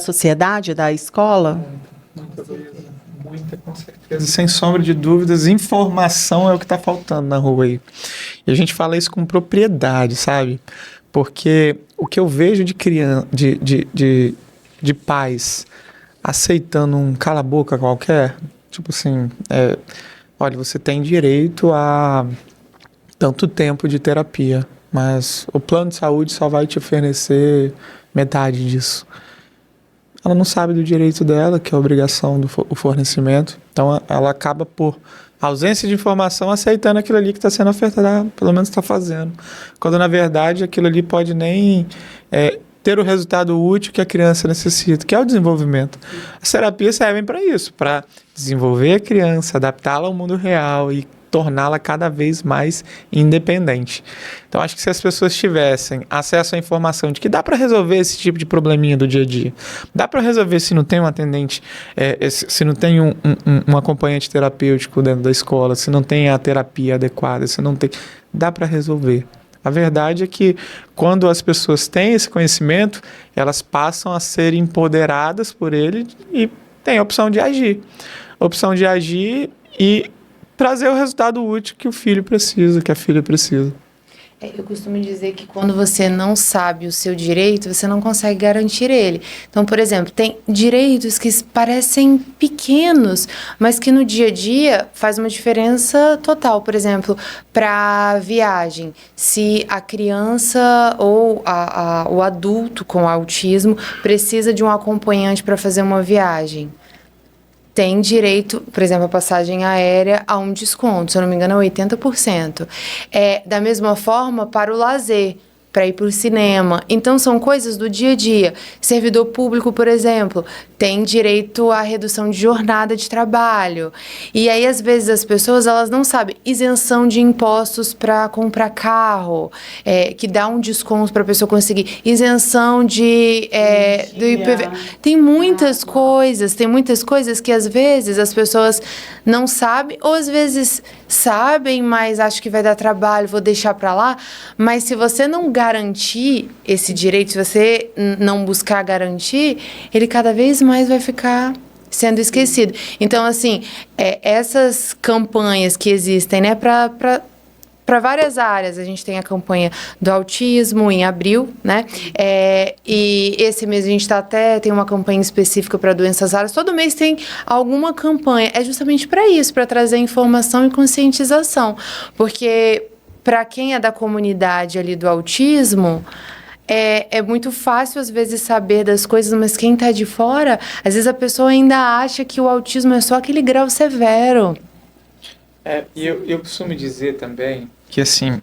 sociedade, da escola? Muita, com certeza. Sem sombra de dúvidas, informação é o que está faltando na rua aí. E a gente fala isso com propriedade, sabe? Porque o que eu vejo de criança, de pais aceitando um cala-boca qualquer, tipo assim, olha, você tem direito a tanto tempo de terapia, mas o plano de saúde só vai te oferecer metade disso. Ela não sabe do direito dela, que é a obrigação do fornecimento, então ela acaba por ausência de informação aceitando aquilo ali que está sendo ofertado, pelo menos está fazendo, quando na verdade aquilo ali pode nem ter o resultado útil que a criança necessita, que é o desenvolvimento. As terapias servem para isso, para desenvolver a criança, adaptá-la ao mundo real e torná-la cada vez mais independente. Então, acho que se as pessoas tivessem acesso à informação de que dá para resolver esse tipo de probleminha do dia a dia, dá para resolver se não tem um atendente, se não tem um acompanhante terapêutico dentro da escola, se não tem a terapia adequada, se não tem... Dá para resolver. A verdade é que quando as pessoas têm esse conhecimento, elas passam a ser empoderadas por ele e têm a opção de agir. A opção de agir e trazer o resultado útil que o filho precisa, que a filha precisa. Eu costumo dizer que quando você não sabe o seu direito, você não consegue garantir ele. Então, por exemplo, tem direitos que parecem pequenos, mas que no dia a dia faz uma diferença total. Por exemplo, para viagem, se a criança ou o adulto com autismo precisa de um acompanhante para fazer uma viagem, tem direito, por exemplo, a passagem aérea a um desconto, se eu não me engano é 80%. Da mesma forma, para o lazer, para ir para o cinema. Então, são coisas do dia a dia. Servidor público, por exemplo, tem direito à redução de jornada de trabalho. E aí, às vezes, as pessoas elas não sabem. Isenção de impostos para comprar carro, que dá um desconto para a pessoa conseguir. Isenção do IPV. Tem muitas coisas que, às vezes, as pessoas não sabem, ou às vezes sabem, mas acho que vai dar trabalho, vou deixar para lá. Mas se você não garantir esse direito, se você não buscar garantir, ele cada vez mais vai ficar sendo esquecido. Então, assim, essas campanhas que existem, né, para várias áreas, a gente tem a campanha do autismo em abril, né, e esse mês a gente tem uma campanha específica para doenças raras, todo mês tem alguma campanha, justamente para isso, para trazer informação e conscientização, porque para quem é da comunidade ali do autismo, é muito fácil, às vezes, saber das coisas, mas quem tá de fora, às vezes a pessoa ainda acha que o autismo é só aquele grau severo. E eu costumo dizer também que, assim,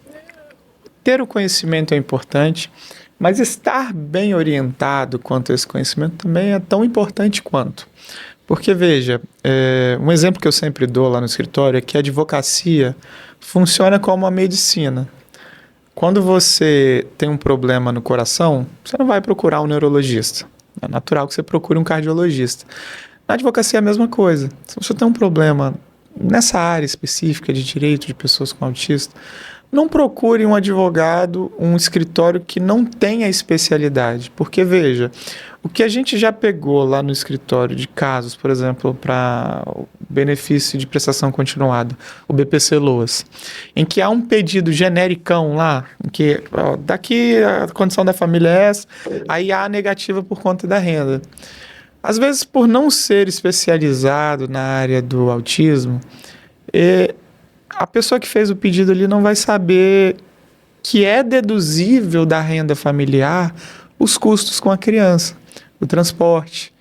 ter o conhecimento é importante, mas estar bem orientado quanto a esse conhecimento também é tão importante quanto. Porque, veja, um exemplo que eu sempre dou lá no escritório é que a advocacia funciona como a medicina. Quando você tem um problema no coração, você não vai procurar um neurologista. É natural que você procure um cardiologista. Na advocacia é a mesma coisa. Se você tem um problema nessa área específica de direito de pessoas com autismo, não procure um advogado, um escritório que não tenha especialidade. Porque, veja, o que a gente já pegou lá no escritório de casos, por exemplo, para o benefício de prestação continuada, o BPC-LOAS, em que há um pedido genericão lá, em que daqui a condição da família é essa, aí há a negativa por conta da renda. Às vezes, por não ser especializado na área do autismo, a pessoa que fez o pedido ali não vai saber que é deduzível da renda familiar os custos com a criança, o transporte,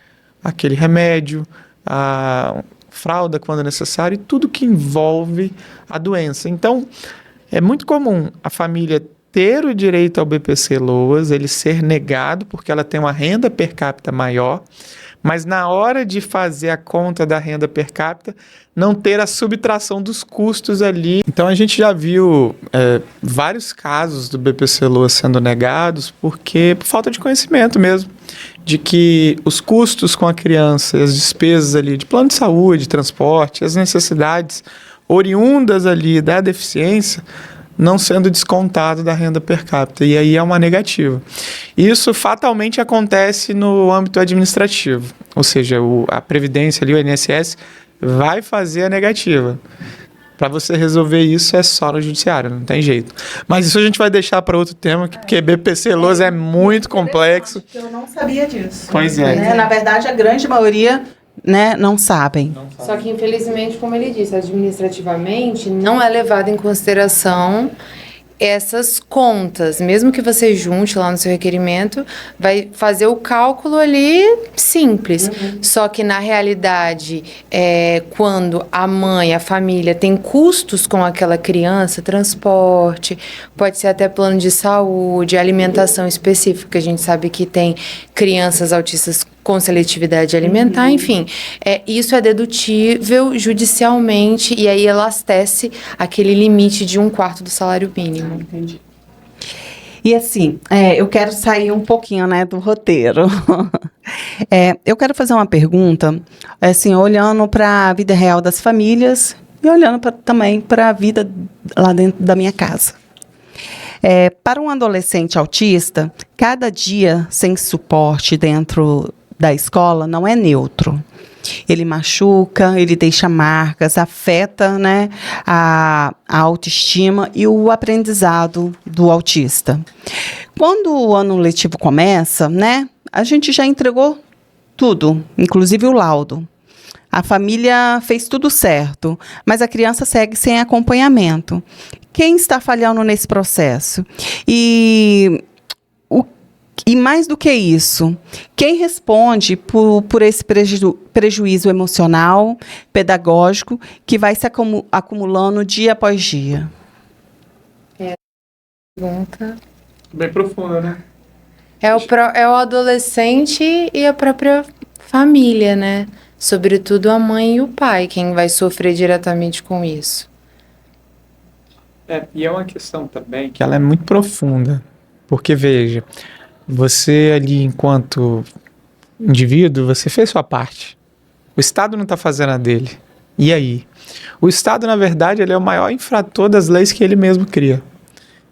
aquele remédio, a fralda quando necessário e tudo que envolve a doença. Então, é muito comum a família ter o direito ao BPC-LOAS, ele ser negado porque ela tem uma renda per capita maior, mas na hora de fazer a conta da renda per capita, não ter a subtração dos custos ali. Então a gente já viu vários casos do BPC-LOAS sendo negados por falta de conhecimento mesmo, de que os custos com a criança, as despesas ali de plano de saúde, transporte, as necessidades oriundas ali da deficiência, não sendo descontado da renda per capita, e aí é uma negativa. Isso fatalmente acontece no âmbito administrativo, ou seja, a Previdência ali, o INSS, vai fazer a negativa. Para você resolver isso é só no judiciário, não tem jeito. Mas isso a gente vai deixar para outro tema, porque BPC-LOAS é muito complexo. Eu não sabia disso. Pois é. Na verdade, a grande maioria, né, não sabem. Só que, infelizmente, como ele disse, administrativamente não é levado em consideração essas contas. Mesmo que você junte lá no seu requerimento, vai fazer o cálculo ali simples. Só que, na realidade, quando a mãe, a família tem custos com aquela criança, transporte, pode ser até plano de saúde, alimentação específica. A gente sabe que tem crianças autistas com seletividade alimentar, enfim. Isso é dedutível judicialmente e aí elastece aquele limite de 1/4 do salário mínimo. Entendi. E assim, eu quero sair um pouquinho, né, do roteiro. Eu quero fazer uma pergunta, assim, olhando para a vida real das famílias e olhando também para a vida lá dentro da minha casa. Para um adolescente autista, cada dia sem suporte dentro da escola não é neutro. Ele machuca, ele deixa marcas, afeta, né, a autoestima e o aprendizado do autista. Quando o ano letivo começa, né, a gente já entregou tudo, inclusive o laudo. A família fez tudo certo, mas a criança segue sem acompanhamento. Quem está falhando nesse processo? E mais do que isso, quem responde por esse prejuízo emocional, pedagógico, que vai se acumulando dia após dia? Pergunta. Bem profunda, né? É o adolescente e a própria família, né? Sobretudo a mãe e o pai, quem vai sofrer diretamente com isso. E é uma questão também que ela é muito profunda, porque veja, você ali enquanto indivíduo, você fez sua parte. O Estado não está fazendo a dele. E aí? O Estado, na verdade, ele é o maior infrator das leis que ele mesmo cria.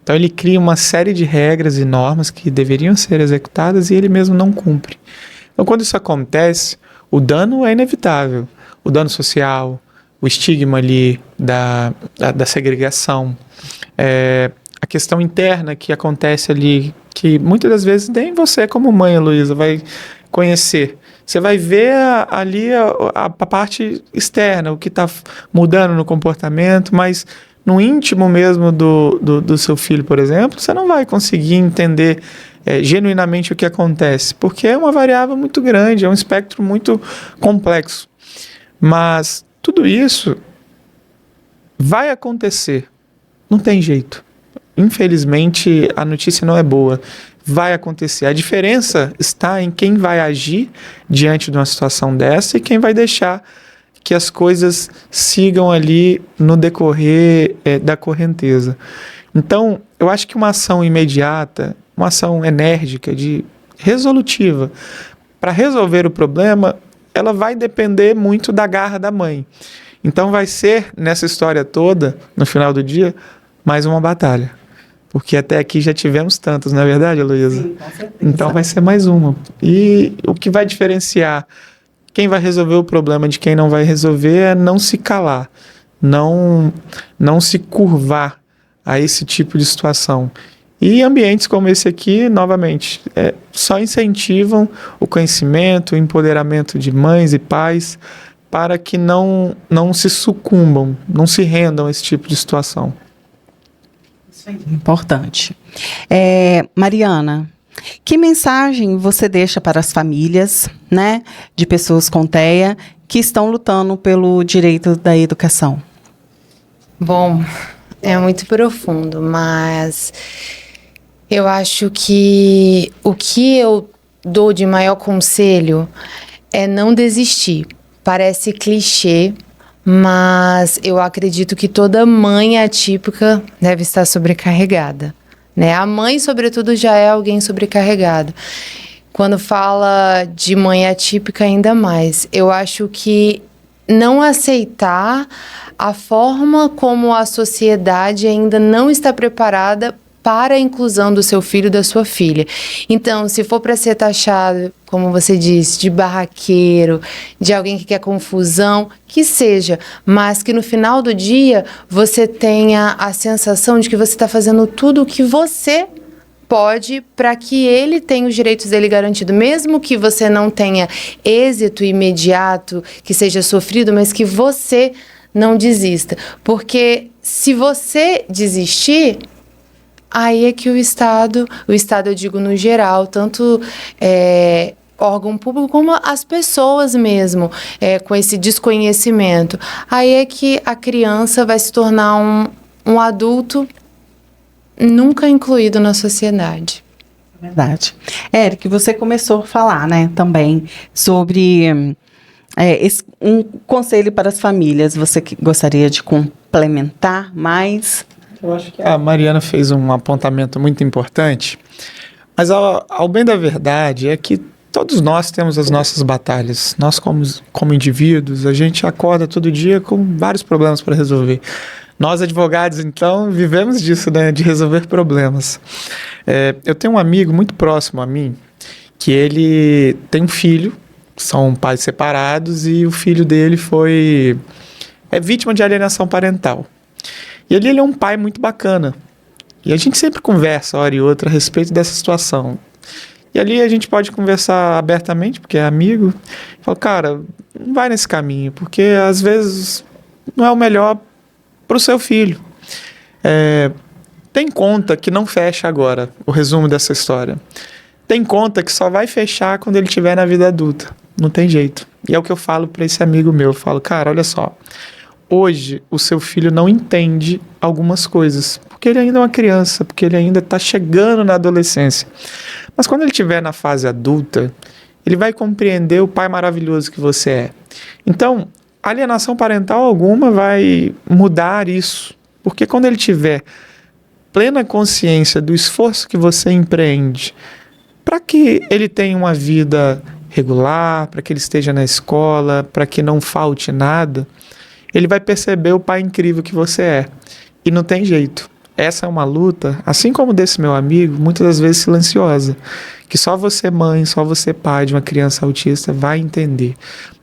Então ele cria uma série de regras e normas que deveriam ser executadas e ele mesmo não cumpre. Então quando isso acontece, o dano é inevitável. O dano social, o estigma ali da segregação, a questão interna que acontece ali, que muitas das vezes nem você como mãe, Luísa, vai conhecer. Você vai ver ali a parte externa, o que está mudando no comportamento, mas no íntimo mesmo do seu filho, por exemplo, você não vai conseguir entender genuinamente o que acontece, porque é uma variável muito grande, é um espectro muito complexo. Mas tudo isso vai acontecer, não tem jeito. Infelizmente, a notícia não é boa. Vai acontecer. A diferença está em quem vai agir diante de uma situação dessa e quem vai deixar que as coisas sigam ali no decorrer da correnteza. Então, eu acho que uma ação imediata, uma ação enérgica, resolutiva, para resolver o problema, ela vai depender muito da garra da mãe. Então, vai ser, nessa história toda, no final do dia, mais uma batalha. Porque até aqui já tivemos tantas, não é verdade, Heloísa? Sim, com certeza. Então vai ser mais uma. E o que vai diferenciar quem vai resolver o problema de quem não vai resolver é não se calar, não se curvar a esse tipo de situação. E ambientes como esse aqui, novamente, só incentivam o conhecimento, o empoderamento de mães e pais para que não se sucumbam, não se rendam a esse tipo de situação. Importante. Mariana, que mensagem você deixa para as famílias, né, de pessoas com TEA que estão lutando pelo direito da educação? Bom, é muito profundo, mas eu acho que o que eu dou de maior conselho é não desistir. Parece clichê, mas eu acredito que toda mãe atípica deve estar sobrecarregada, né? A mãe, sobretudo, já é alguém sobrecarregado. Quando fala de mãe atípica, ainda mais. Eu acho que não aceitar a forma como a sociedade ainda não está preparada para a inclusão do seu filho e da sua filha. Então, se for para ser taxado, como você disse, de barraqueiro, de alguém que quer confusão, que seja, mas que no final do dia você tenha a sensação de que você está fazendo tudo o que você pode para que ele tenha os direitos dele garantidos, mesmo que você não tenha êxito imediato, que seja sofrido, mas que você não desista. Porque se você desistir, aí é que o Estado eu digo no geral, tanto órgão público como as pessoas mesmo, com esse desconhecimento, aí é que a criança vai se tornar um adulto nunca incluído na sociedade. Verdade. Eric, você começou a falar, né, também sobre um conselho para as famílias. Você gostaria de complementar mais? Eu acho que a Mariana fez um apontamento muito importante, mas ao bem da verdade é que todos nós temos as nossas batalhas. Nós, como indivíduos, a gente acorda todo dia com vários problemas para resolver. Nós, advogados, então, vivemos disso, né, de resolver problemas. Eu tenho um amigo muito próximo a mim, que ele tem um filho, são pais separados, e o filho dele é vítima de alienação parental. E ele é um pai muito bacana. E a gente sempre conversa, hora e outra, a respeito dessa situação. E ali a gente pode conversar abertamente, porque é amigo. Fala, cara, não vai nesse caminho, porque às vezes não é o melhor para o seu filho. Tem conta que não fecha agora, o resumo dessa história. Tem conta que só vai fechar quando ele estiver na vida adulta. Não tem jeito. E é o que eu falo para esse amigo meu. Eu falo, cara, olha só. Hoje, o seu filho não entende algumas coisas, porque ele ainda é uma criança, porque ele ainda está chegando na adolescência. Mas quando ele estiver na fase adulta, ele vai compreender o pai maravilhoso que você é. Então, alienação parental alguma vai mudar isso, porque quando ele tiver plena consciência do esforço que você empreende para que ele tenha uma vida regular, para que ele esteja na escola, para que não falte nada, ele vai perceber o pai incrível que você é. E não tem jeito. Essa é uma luta, assim como desse meu amigo, muitas das vezes silenciosa, que só você mãe, só você pai de uma criança autista vai entender.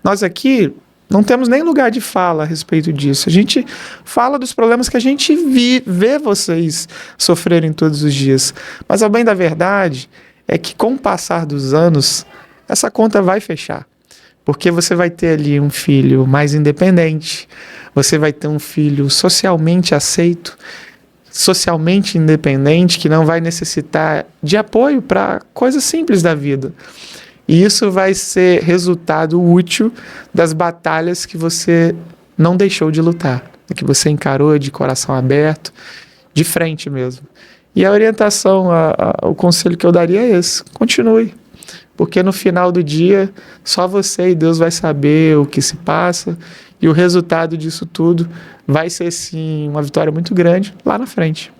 Nós aqui não temos nem lugar de fala a respeito disso. A gente fala dos problemas que a gente vê vocês sofrerem todos os dias. Mas a bem da verdade é que com o passar dos anos, essa conta vai fechar. Porque você vai ter ali um filho mais independente, você vai ter um filho socialmente aceito, socialmente independente, que não vai necessitar de apoio para coisas simples da vida. E isso vai ser resultado útil das batalhas que você não deixou de lutar, que você encarou de coração aberto, de frente mesmo. E a orientação, o conselho que eu daria é esse: continue. Porque no final do dia, só você e Deus vai saber o que se passa, e o resultado disso tudo vai ser, sim, uma vitória muito grande lá na frente.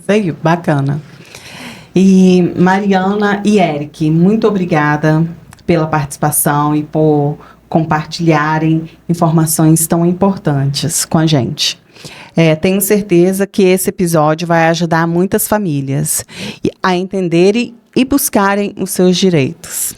Sei, bacana. E Mariana e Eric, muito obrigada pela participação e por compartilharem informações tão importantes com a gente. Tenho certeza que esse episódio vai ajudar muitas famílias a entenderem e buscarem os seus direitos.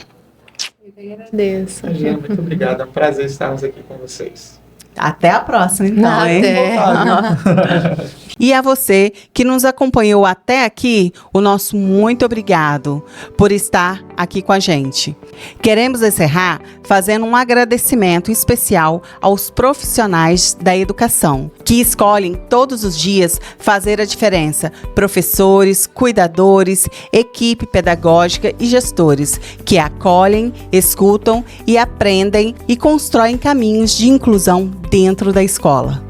Eu agradeço. Muito obrigado, é um prazer estarmos aqui com vocês. Até a próxima, então, hein? Até. E a você que nos acompanhou até aqui, o nosso muito obrigado por estar aqui com a gente. Queremos encerrar fazendo um agradecimento especial aos profissionais da educação, que escolhem todos os dias fazer a diferença. Professores, cuidadores, equipe pedagógica e gestores, que acolhem, escutam e aprendem e constroem caminhos de inclusão dentro da escola.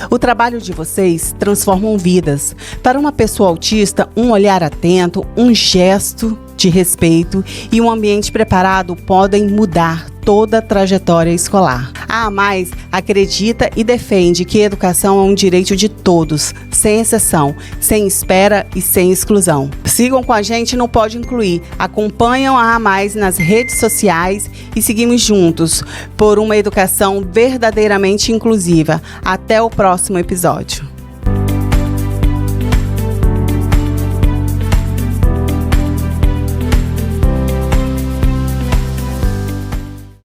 O trabalho de vocês transforma vidas. Para uma pessoa autista, um olhar atento, um gesto de respeito e um ambiente preparado podem mudar toda a trajetória escolar. A AMAIS acredita e defende que a educação é um direito de todos, sem exceção, sem espera e sem exclusão. Sigam com a gente no Pode Incluir, acompanham a AMAIS nas redes sociais e seguimos juntos por uma educação verdadeiramente inclusiva. Até o próximo episódio.